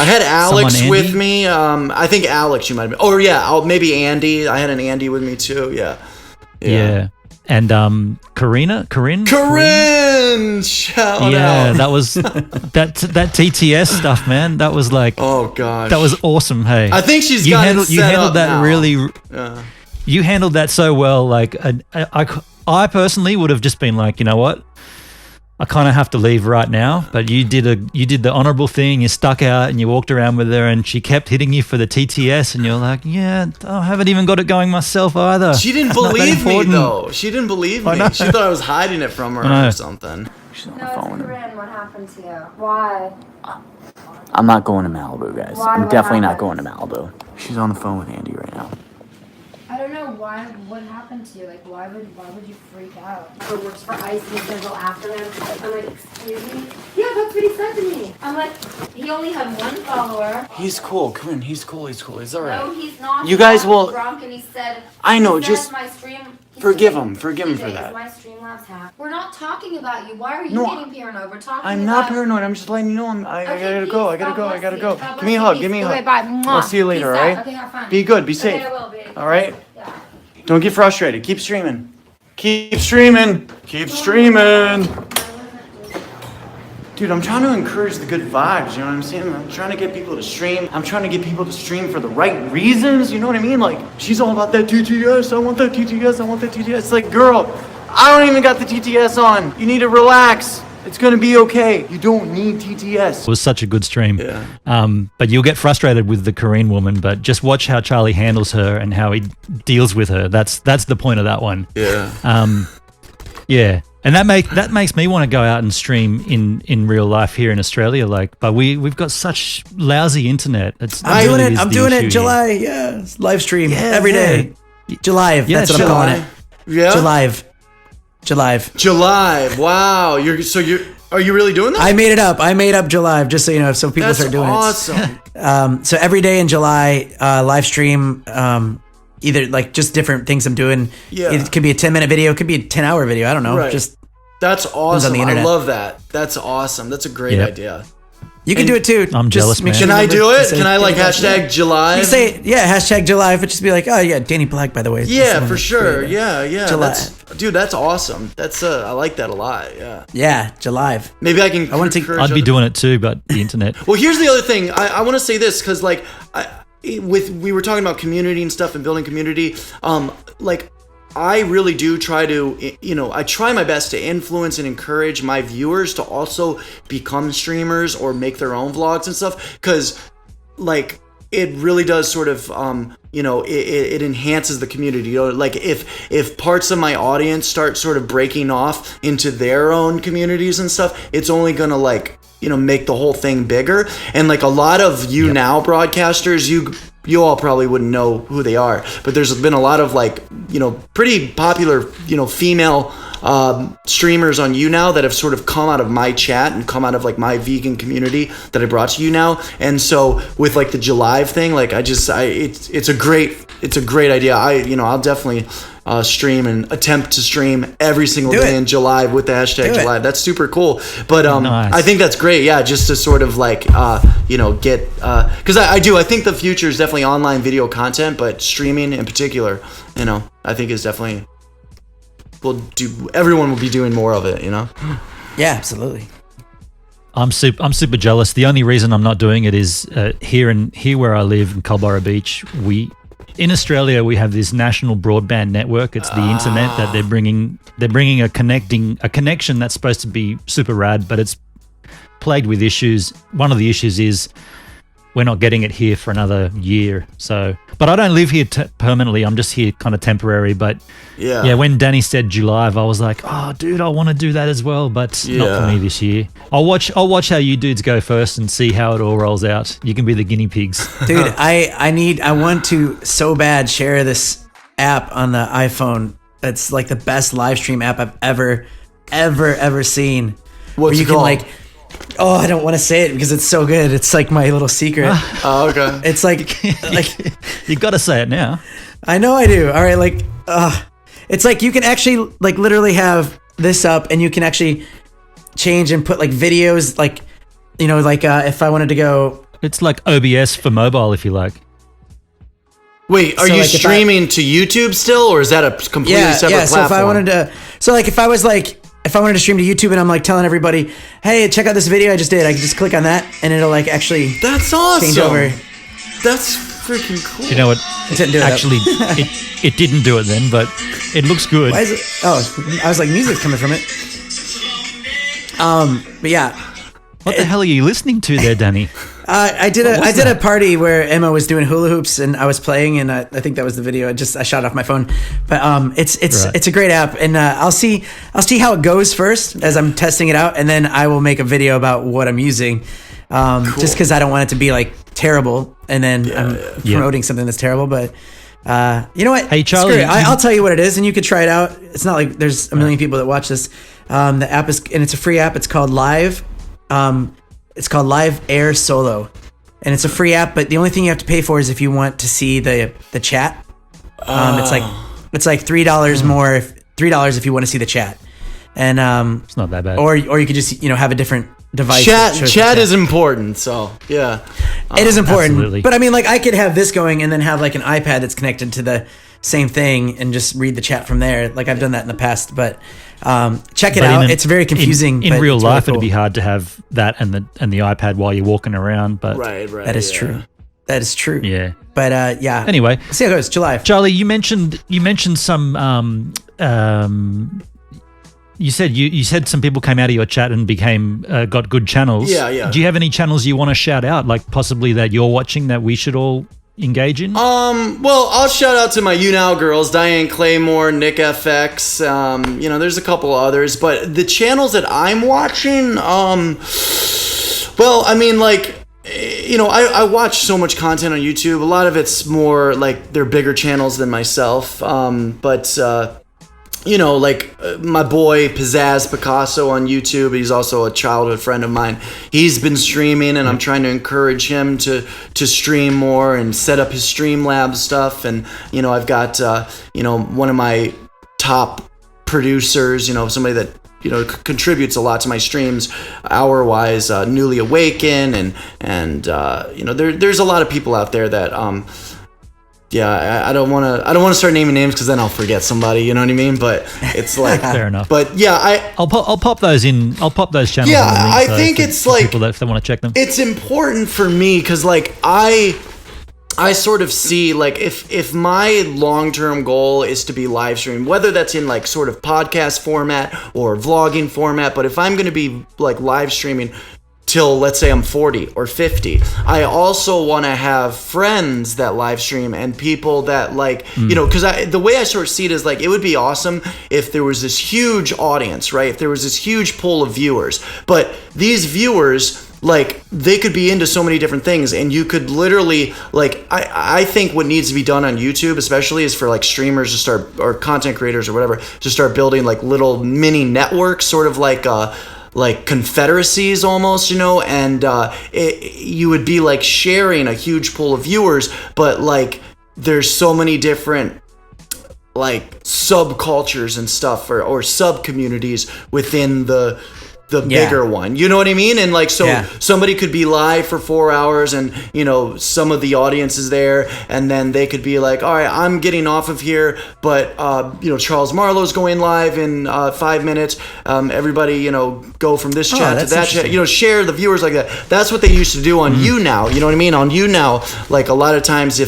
had Alex with me. I think Alex, you might have been. Oh yeah, maybe Andy. I had an Andy with me too. Yeah. And Corinne, shout out. That was that TTS stuff, man. That was like, oh gosh, that was awesome. Hey, I think you handled that now. really. You handled that so well. Like I personally would have just been like, you know what? I kind of have to leave right now, but you did the honorable thing. You stuck out and you walked around with her, and she kept hitting you for the TTS, and you're like, yeah, I haven't even got it going myself either. She didn't believe me though. She didn't believe me. She thought I was hiding it from her or something. She's on No, the phone. it's Corinne. What happened to you? Why? I'm not going to Malibu, guys. Why? I'm What definitely not going happened? to Malibu. She's on the phone with Andy right now. I don't know why. What happened to you? Like, why would you freak out? Or works for ICE and he's gonna go after him. I'm like, excuse me? Yeah, that's what he said to me. I'm like, he only had one follower. He's cool. Come in. He's cool. He's all right. No, he's not. You guys will- Drunk and he said. I know, he said just my stream. he forgive said, him. Forgive him for "TJ, that." Is my Streamlabs hacked? We're not talking about you. Why are you No, getting paranoid? We're talking. I'm about not paranoid. I'm just letting you know. I Okay, gotta peace. go. I God gotta bless go. you. God Give me a bless hug. you. Give me a Okay, hug. bye. Mwah. I'll see you later, Peace all out. right? Okay, have fun. Be good. Be safe. Okay, I will be. All right? Yeah. Don't get frustrated. Keep streaming. Keep streaming. Keep streaming. Dude, I'm trying to encourage the good vibes, you know what I'm saying? I'm trying to get people to stream. I'm trying to get people to stream for the right reasons, you know what I mean? Like, she's all about that TTS, I want that TTS, I want that TTS. It's like, girl, I don't even got the TTS on. You need to relax. It's gonna be okay. You don't need TTS. It was such a good stream. Yeah. But you'll get frustrated with the Korean woman, but just watch how Charlie handles her and how he deals with her. That's the point of that one. Yeah. Yeah. And that makes me want to go out and stream in real life here in Australia. Like, but we've got such lousy internet. I'm doing it July. Yeah, live stream every day. July. Yeah, That's what I'm calling it. Yeah. July. Wow. Are you really doing that? I made it up. I made up July, just so you know, so people That's start doing awesome. it. So every day in July, live stream, either like just different things I'm doing. Yeah. It could be a 10-minute video. It could be a 10-hour video. I don't know. Right. Just That's awesome. the I internet. love that. That's awesome. That's a great Yep. idea. you can And do it too. I'm Just jealous, make man. sure Can you I do remember to it? say Can I like Danny Black. hashtag July? You can say hashtag July, but just be like, oh yeah, Danny Black, by the way. Yeah, for sure. Yeah. July. That's awesome. That's I like that a lot. Yeah. Yeah, July. Maybe I can. I wanna take- encourage I'd be other- doing it too, but the internet. Well, here's the other thing. I want to say this because like we were talking about community and stuff and building community. Like I really do try to, I try my best to influence and encourage my viewers to also become streamers or make their own vlogs and stuff because like it really does sort of it enhances the community. Like if parts of my audience start sort of breaking off into their own communities and stuff, it's only gonna like make the whole thing bigger. And like a lot of YouNow broadcasters, you all probably wouldn't know who they are, but there's been a lot of like pretty popular female streamers on YouNow that have sort of come out of my chat and come out of like my vegan community that I brought to YouNow. And so with like the July thing, like it's a great idea. I'll definitely stream and attempt to stream every single Do day it. in July with the hashtag Do it. July. That's super cool. But Nice. I think that's great. Yeah, just to sort of like get because I think the future is definitely online video content, but streaming in particular, I think is definitely everyone will be doing more of it. Yeah, absolutely. I'm super jealous. The only reason I'm not doing it is here where I live in Culburra Beach. In Australia, we have this national broadband network. It's the internet that they're bringing. They're bringing a connection that's supposed to be super rad, but it's plagued with issues. One of the issues is we're not getting it here for another year. So, but I don't live here permanently. I'm just here kind of temporary. But yeah, when Danny said July, I was like, oh, dude, I want to do that as well, but not for me this year. I'll watch how you dudes go first and see how it all rolls out. You can be the guinea pigs. Dude, I want to so bad share this app on the iPhone. That's like the best live stream app I've ever seen. What's where you it can called? like, oh, I don't want to say it because it's so good. It's like my little secret. Oh, okay. It's like You got to say it now. I know I do. All right, like it's like you can actually like literally have this up and you can actually change and put like videos like if I wanted to go. It's like OBS for mobile, if you like. Wait, are So, you like, if streaming to YouTube still, or is that a completely separate platform? So if I wanted to, if I wanted to stream to YouTube and I'm like telling everybody, hey, check out this video I just did, I can just click on that and it'll like actually That's awesome. change over. That's freaking cool. You know what? It didn't do it. Actually, it didn't do it then, but It looks good. Why is it? Oh, I was like, music's coming from it. But yeah. What the hell are you listening to there, Danny? I did a party where Emma was doing hula hoops and I was playing, and I think that was the video. I shot off my phone, but it's a great app, and I'll see how it goes first as I'm testing it out, and then I will make a video about what I'm using, just because I don't want it to be like terrible, and then I'm promoting something that's terrible. But you know what? Hey, Charlie, screw it. I'll tell you what it is, and you could try it out. It's not like there's a million people that watch this. The app is, and it's a free app. It's called Live. It's called Live Air Solo, and it's a free app. But the only thing you have to pay for is if you want to see the chat. It's like $3 more, $3 if you want to see the chat, and it's not that bad. Or you could just have a different device. Chat is important, so yeah, it is important. Absolutely. But I mean, like, I could have this going and then have like an iPad that's connected to the same thing and just read the chat from there. Like, I've done that in the past, but check it out. It's very confusing. In but real it's life, really cool. it'd be hard to have that and the iPad while you're walking around. But right. That is true. That is true. Yeah. But yeah. Anyway, see how it goes. July. Charlie, you mentioned some. You said some people came out of your chat and got good channels. Yeah. Do you have any channels you want to shout out, like possibly that you're watching that we should all engage in? Well, I'll shout out to my YouNow girls, Diane Claymore, Nick FX. There's a couple others, but the channels that I'm watching, well, I mean, like, I watch so much content on YouTube. A lot of it's more like they're bigger channels than myself. My boy Pizzazz Picasso on YouTube, he's also a childhood friend of mine. He's been streaming, and I'm trying to encourage him to stream more and set up his Streamlabs stuff. And, I've got, one of my top producers, somebody that, contributes a lot to my streams hour-wise, Newly Awaken, and there's a lot of people out there that, I don't want to start naming names because then I'll forget somebody. You know what I mean? But it's like fair enough. But yeah, I'll pop those in. I'll pop those channels. Yeah, in the link, I think it's like people that if they want to check them. It's important for me because like I sort of see like if my long-term goal is to be live streaming, whether that's in like sort of podcast format or vlogging format, but if I'm going to be like live streaming till, let's say, I'm 40 or 50. I also want to have friends that live stream and people that like, because the way I sort of see it is like, it would be awesome if there was this huge audience, right? If there was this huge pool of viewers, but these viewers, like, they could be into so many different things, and you could literally, like, I think what needs to be done on YouTube, especially, is for like streamers to start, or content creators or whatever, to start building like little mini networks, sort of like confederacies almost, and you would be like sharing a huge pool of viewers, but like there's so many different like subcultures and stuff or sub communities within the bigger one, you know what I mean? And like, so somebody could be live for 4 hours and, some of the audience is there, and then they could be like, all right, I'm getting off of here, but, Charles Marlowe's going live in 5 minutes. Everybody, go from this chat to that chat, share the viewers like that. That's what they used to do on YouNow, you know what I mean? On YouNow, like a lot of times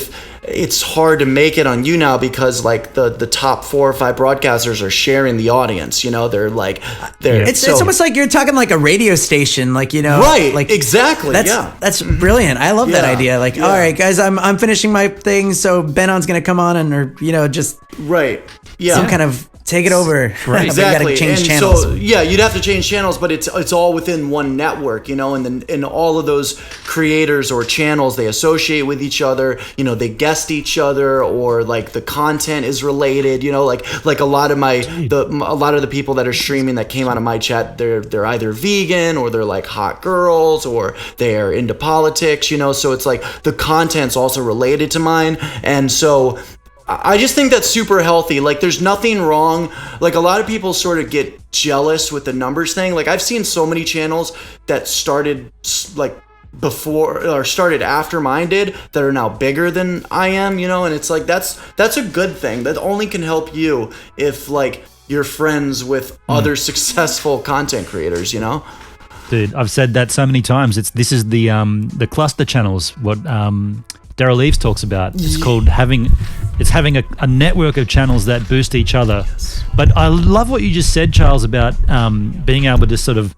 it's hard to make it on YouNow because like the top 4 or 5 broadcasters are sharing the audience, they're like it's almost like you're talking like a radio station, like, right, like exactly. That's brilliant. I love that idea. Like, all right guys, I'm finishing my thing, so Benon's gonna come on and just right, some kind of take it over. Right, exactly. You gotta change and channels. So you'd have to change channels, but it's all within one network, and all of those creators or channels, they associate with each other, they guest each other, or like the content is related, like a lot of the people that are streaming that came out of my chat, they're either vegan, or they're like hot girls, or they're into politics, so it's like the content's also related to mine. And so I just think that's super healthy. Like, there's nothing wrong. Like, a lot of people sort of get jealous with the numbers thing. Like, I've seen so many channels that started like before or started after mine did that are now bigger than I am, and it's like that's a good thing. That only can help you if like you're friends with other successful content creators, Dude, I've said that so many times. This is the cluster channels. What Daryl Eves talks about. It's called having a network of channels that boost each other. But I love what you just said, Charles, about being able to sort of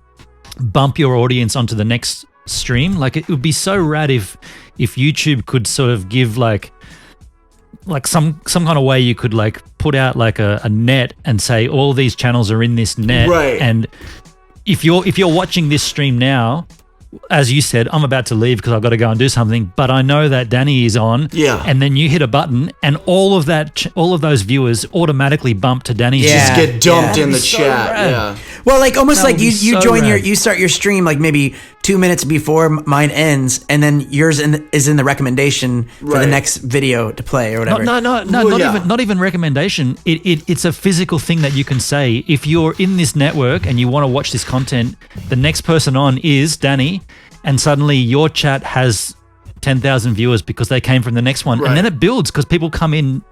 bump your audience onto the next stream. Like, it would be so rad if YouTube could sort of give like some kind of way you could like put out like a net and say all these channels are in this net, right? And if you're watching this stream now, as you said, I'm about to leave because I've got to go and do something, but I know that Danny is on. Yeah. And then you hit a button, and all of those viewers automatically bump to Danny's. Just get dumped in the So chat. rad. Yeah. Well, like almost That like would you be so join rad. you start your stream like maybe 2 minutes before mine ends, and then yours is in the recommendation for the Right. next video to play or whatever. No, Well, yeah. not even recommendation. It's a physical thing that you can say. If you're in this network and you want to watch this content, the next person on is Danny, and suddenly your chat has 10,000 viewers because they came from the next one. Right. And then it builds because people come in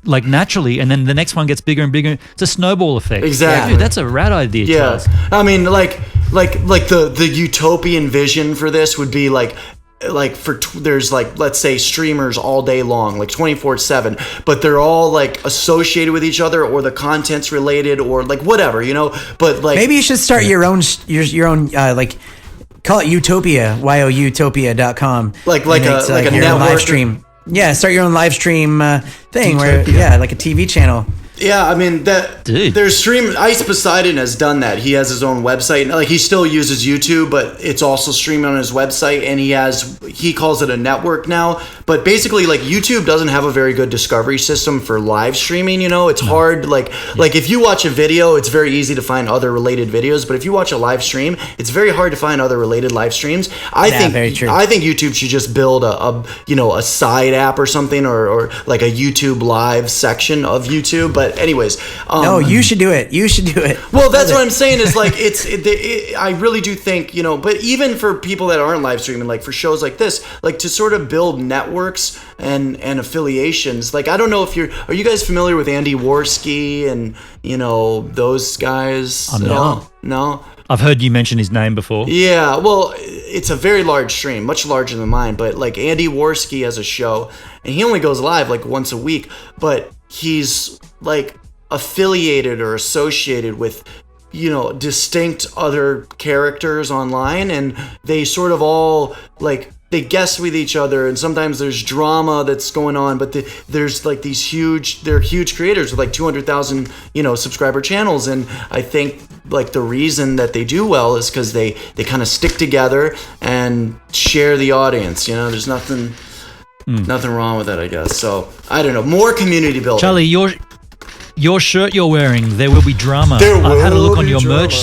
like naturally, and then the next one gets bigger and bigger. It's a snowball effect. Exactly. Dude, that's a rad idea, Yeah, Charles. I mean, like the utopian vision for this would be there's like, let's say, streamers all day long, like 24/7, but they're all like associated with each other, or the content's related, or like whatever, you know. But like, Maybe you should start your own like call it Utopia, youtopia.com. Like And a- it's, like a your own network. live stream. Yeah, start your own live stream thing where like a TV channel. yeah, I mean that. Dude. There's Ice Poseidon has done that. He has his own website. Like, he still uses YouTube, but it's also streaming on his website, and he calls it a network now. But basically, like, YouTube doesn't have a very good discovery system for live streaming. You know, it's hard. Like if you watch a video, it's very easy to find other related videos. But if you watch a live stream, it's very hard to find other related live streams. I very true. think YouTube should just build a side app or something, or like a YouTube live section of YouTube. But anyways, No, you should do it. You should do it. well, that's what I'm saying is like I really do think, you know, but even for people that aren't live streaming, like for shows like this, like to sort of build networks and affiliations. Like, I don't know if are you guys familiar with Andy Worski and, you know, those guys? I'm at not. all? No? I've heard you mention his name before. Yeah, well, it's a very large stream, much larger than mine, but like Andy Worski has a show, and he only goes live like once a week, but he's like affiliated or associated with, you know, distinct other characters online, and they sort of all like they guest with each other, and sometimes there's drama that's going on, but there's like they're huge creators with like 200,000, you know, subscriber channels. And I think like the reason that they do well is because they kind of stick together and share the audience. You know, there's nothing wrong with that, I guess. So I don't know, more community building. Charlie, your shirt you're wearing, there will be drama. I've had a look on your merch.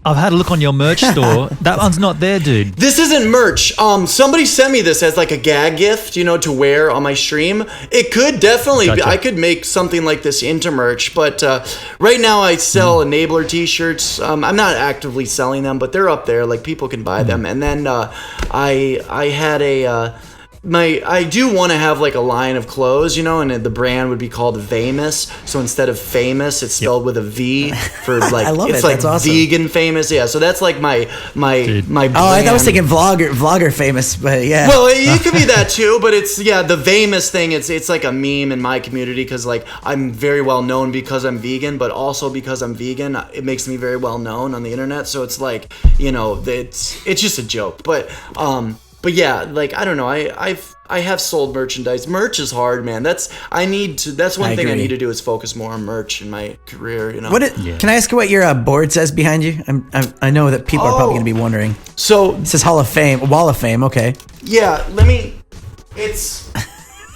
I've had a look on your merch store. That one's not there, dude. This isn't merch. Somebody sent me this as like a gag gift, you know, to wear on my stream. It could definitely be. Gotcha. I could make something like this into merch, but right now I sell enabler t-shirts. I'm not actively selling them, but they're up there. Like, people can buy them. And then I had I do want to have like a line of clothes, you know, and the brand would be called Famous. So instead of famous, it's spelled with a V for like, I love it's it. like That's awesome. vegan famous. Yeah. So that's like my Dude. brand. Oh, I was thinking vlogger famous, but yeah. Well, it could be that too, but it's the famous thing. It's like a meme in my community because like I'm very well known because I'm vegan, but also because I'm vegan, it makes me very well known on the internet. So it's like, you know, it's just a joke. But yeah, like, I don't know. I have sold merchandise. Merch is hard, man. That's one thing I agree. need to do is focus more on merch in my career. You know. Can I ask you what your board says behind you? I know that people are probably going to be wondering. So It says Wall of Fame. Okay. yeah, it's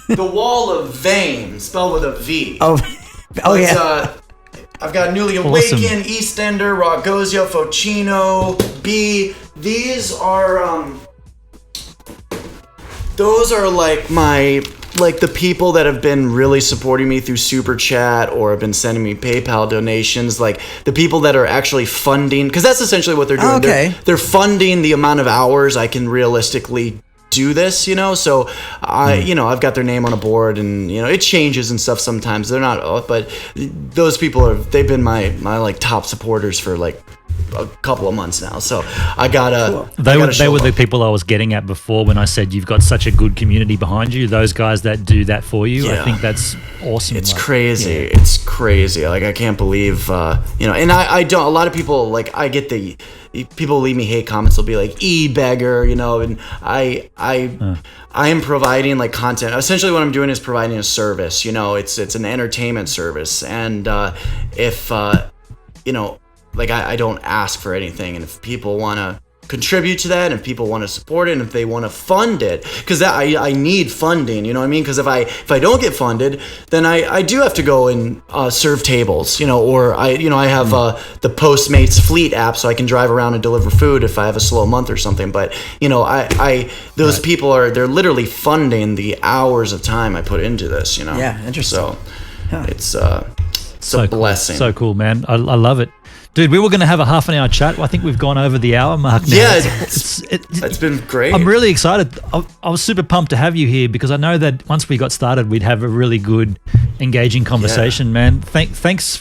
the Wall of Fame, spelled with a V. Oh, But, yeah. I've got Newly Awesome. Awakened, EastEnder, Rogozio, Focino, B. These are those are like the people that have been really supporting me through Super Chat or have been sending me PayPal donations, like the people that are actually funding, because that's essentially what they're doing. Okay. They're funding the amount of hours I can realistically do this, you know. So I've got their name on a board, and you know, it changes and stuff sometimes. They're not, but those people they've been my like top supporters for like a couple of months now. So I gotta. They were the people I was getting at before when I said you've got such a good community behind you. Those guys that do that for you, I think that's awesome. It's crazy. Yeah. It's crazy. Like I can't believe, and I don't. A lot of people I get people leave me hate comments. They'll be like beggar, and I am providing like content. Essentially, what I'm doing is providing a service. It's an entertainment service, and if I don't ask for anything, and if people want to contribute to that, and if people want to support it, and if they want to fund it, because I need funding, you know what I mean? Because if I don't get funded, then I do have to go and serve tables, or I have the Postmates Fleet app, so I can drive around and deliver food if I have a slow month or something. But those people they're literally funding the hours of time I put into this, Yeah, interesting. So it's a blessing. So cool, man. I love it. Dude, we were going to have a half an hour chat. I think we've gone over the hour mark now. Yeah, it's been great. I'm really excited. I was super pumped to have you here because I know that once we got started, we'd have a really good, engaging conversation, man. Thanks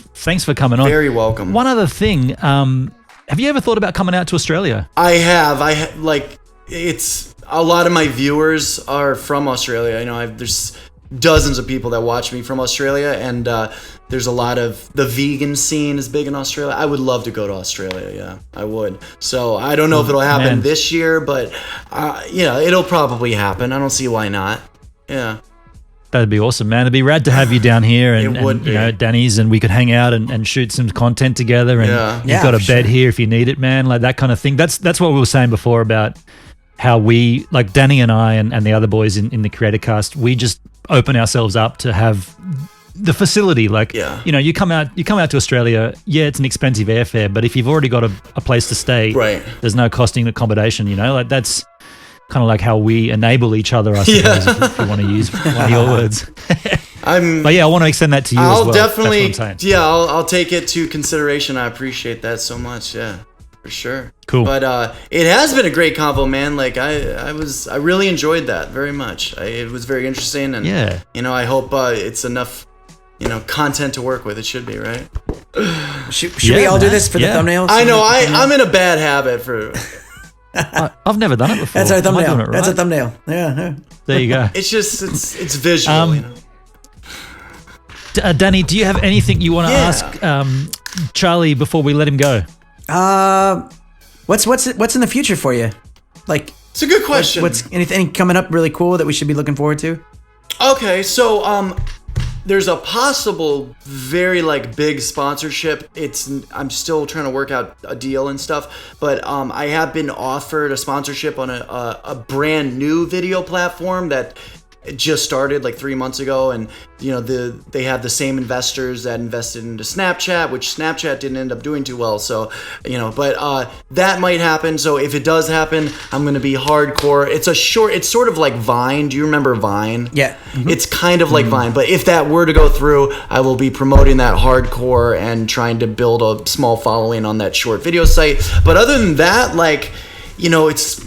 for coming on. Very welcome. One other thing, have you ever thought about coming out to Australia? I have. It's a lot of my viewers are from Australia. There's dozens of people that watch me from Australia, and there's a lot of the vegan scene is big in Australia. I would love to go to Australia. Yeah, I would. So I don't know if it'll happen this year, but it'll probably happen. I don't see why not. Yeah. That'd be awesome, man. It'd be rad to have you down here and Danny's, and we could hang out and shoot some content together. And you've got a bed here if you need it, man. Like that kind of thing. That's what we were saying before about how we, like Danny and I and the other boys in the Creator Cast, we just open ourselves up to have the facility. You come out to Australia, it's an expensive airfare, but if you've already got a place to stay, right, there's no costing accommodation, that's kind of like how we enable each other, I suppose, if you want to use one of your words. But I want to extend that to you as well. Definitely, that's what I'm saying. I'll take it to consideration. I appreciate that so much. Yeah. For sure. Cool. But it has been a great convo, man. Like I really enjoyed that very much. It was very interesting, and I hope it's enough, content to work with. It should be, right? Should we all do this for the thumbnails? I know. I'm in a bad habit for. I've never done it before. That's our thumbnail. Right? That's a thumbnail. Yeah. There you go. It's just it's visual. Danny, do you have anything you want to ask Charlie before we let him go? What's in the future for you? Like, it's a good question. What's anything coming up really cool that we should be looking forward to? Okay, so there's a possible very big sponsorship. I'm still trying to work out a deal and stuff, but I have been offered a sponsorship on a brand new video platform that just started 3 months ago, and they have the same investors that invested into Snapchat, which Snapchat didn't end up doing too well. So but that might happen. So if it does happen, I'm going to be hardcore. It's sort of like Vine. Do you remember Vine? Yeah. Mm-hmm. It's kind of like Vine, but if that were to go through, I will be promoting that hardcore and trying to build a small following on that short video site. But other than that,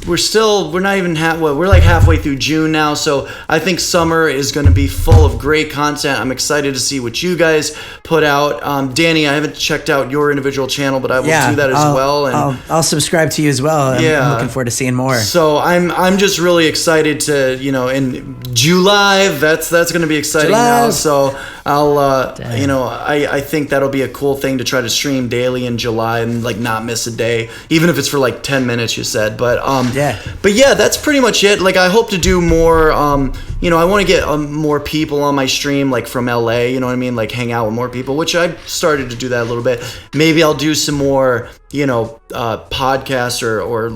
we're not even we're halfway through June now, so I think summer is going to be full of great content. I'm excited to see what you guys put out. Danny, I haven't checked out your individual channel, but I will do that as well. And I'll subscribe to you as well. I'm looking forward to seeing more. So I'm just really excited to in July. That's going to be exciting now. So I'll I think that'll be a cool thing to try to stream daily in July and not miss a day, even if it's for 10 minutes. You said, but that's pretty much it. I hope to do more. I want to get more people on my stream, from LA. You know what I mean? Hang out with more people, which I started to do that a little bit. Maybe I'll do some more, podcasts or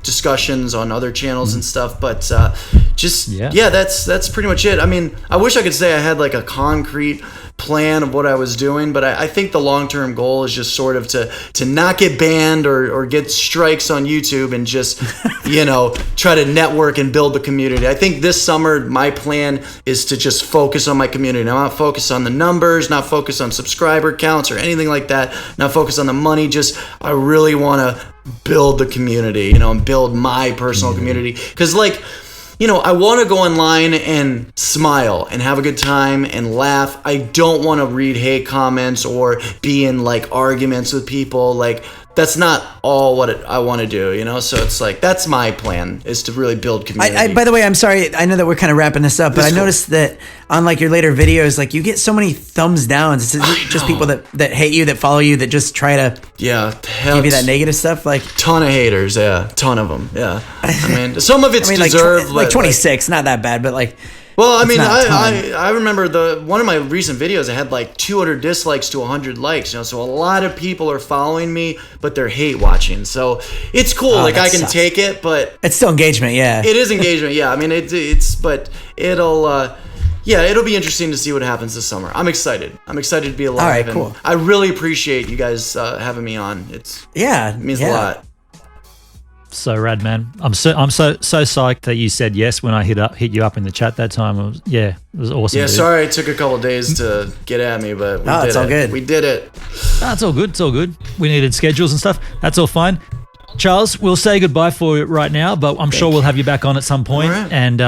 discussions on other channels and stuff. But that's pretty much it. I mean, I wish I could say I had a concrete plan of what I was doing, but I think the long-term goal is just sort of to not get banned or get strikes on YouTube and just try to network and build the community. I think this summer my plan is to just focus on my community. I'm not focused on the numbers, not focused on subscriber counts or anything like that, not focused on the money. Just I really want to build the community, and build my personal community, because I want to go online and smile and have a good time and laugh. I don't want to read hate comments or be in arguments with people. that's not all what I want to do, you know? So it's like, that's my plan, is to really build community. By the way, I'm sorry. I know that we're kind of wrapping this up, but I noticed that on like your later videos, like you get so many thumbs downs. It's just people that hate you, that follow you, that just try to give you that negative stuff. Like ton of haters, ton of them, I mean, some of it's deserved. Like 26, not that bad, but like. Well, I mean, I remember one of my recent videos, I had like 200 dislikes to 100 likes, you know, so a lot of people are following me, but they're hate watching. So it's cool. Like I can take it, but it's still engagement. Yeah, it is engagement. Yeah. I mean, but it'll be interesting to see what happens this summer. I'm excited. I'm excited to be alive. All right, cool. I really appreciate you guys having me on. It means a lot. So rad, man. I'm so psyched that you said yes when I hit you up in the chat that time. It was awesome. Yeah, dude. sorry it took a couple of days to get at me, but we did it's all good. We did it. No, it's all good. It's all good. We needed schedules and stuff. That's all fine. Charles, we'll say goodbye for you right now, but I'm sure we'll have you back on at some point. All right. And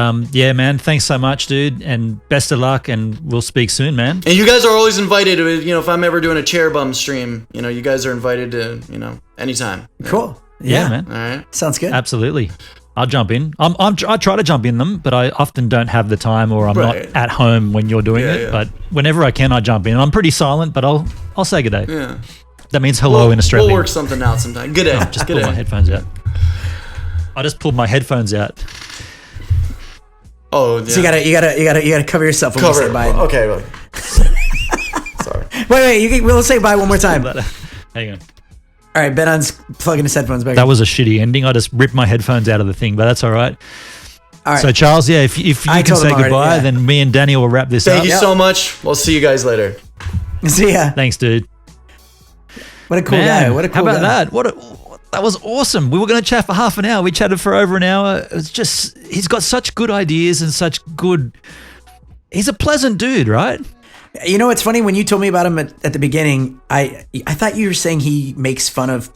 man, thanks so much, dude, and best of luck, and we'll speak soon, man. And you guys are always invited. You know, if I'm ever doing a chair bum stream, you know, you guys are invited to, you know, anytime. Cool. Yeah, man. All right. Sounds good. Absolutely. I'll jump in. I try to jump in them, but I often don't have the time, or I'm not at home when you're doing it. Yeah. But whenever I can, I jump in. I'm pretty silent, but I'll say good day. Yeah. That means hello in Australia. We'll work something out sometime. Good day. Just pull my headphones out. I just pulled my headphones out. Oh, yeah. So you gotta cover yourself when you say bye. Okay. Sorry. Wait. We'll say bye one more time. Hang on. All right, Benon's plugging his headphones back. That was a shitty ending. I just ripped my headphones out of the thing, but that's all right. All right. So Charles, if you can say goodbye, then me and Danny will wrap this up. Thank you so much. We'll see you guys later. See ya. Thanks, dude. What a cool guy. What a cool guy. How about that? That was awesome. We were going to chat for half an hour. We chatted for over an hour. It was just, he's got such good ideas and he's a pleasant dude, right? You know, it's funny, when you told me about him at the beginning, I thought you were saying he makes fun of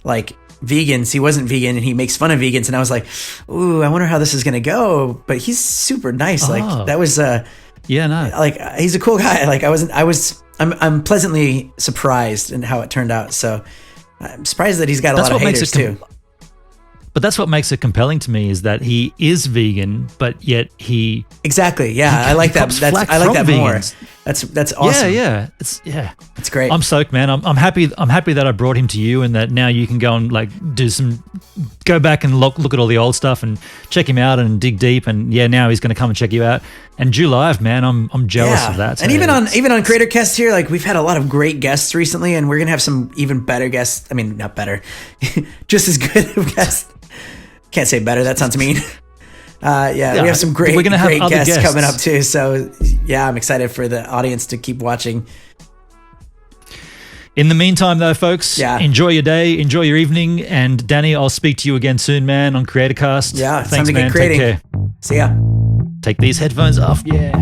like vegans. He wasn't vegan and he makes fun of vegans. And I was like, ooh, I wonder how this is going to go. But he's super nice. Like that was, like he's a cool guy. Like I'm pleasantly surprised in how it turned out. So I'm surprised that he's got a lot of haters too. But that's what makes it compelling to me, is that he is vegan, but yet he exactly. Yeah, I like that. I like that more. That's awesome. Yeah. It's great. I'm stoked, man. I'm happy. I'm happy that I brought him to you, and that now you can go and like go back and look at all the old stuff and check him out and dig deep. And now he's going to come and check you out and do live, man. I'm jealous of that. And even on Creator Cast here, like we've had a lot of great guests recently, and we're gonna have some even better guests. I mean, not better, just as good of guests. Can't say better. That sounds mean. We have some great guests coming up too. So I'm excited for the audience to keep watching. In the meantime, though, folks, enjoy your day, enjoy your evening, and Danny, I'll speak to you again soon, man, on CreatorCast. Yeah, thanks, time to man. get creating. Take care. See ya. Take these headphones off. Yeah.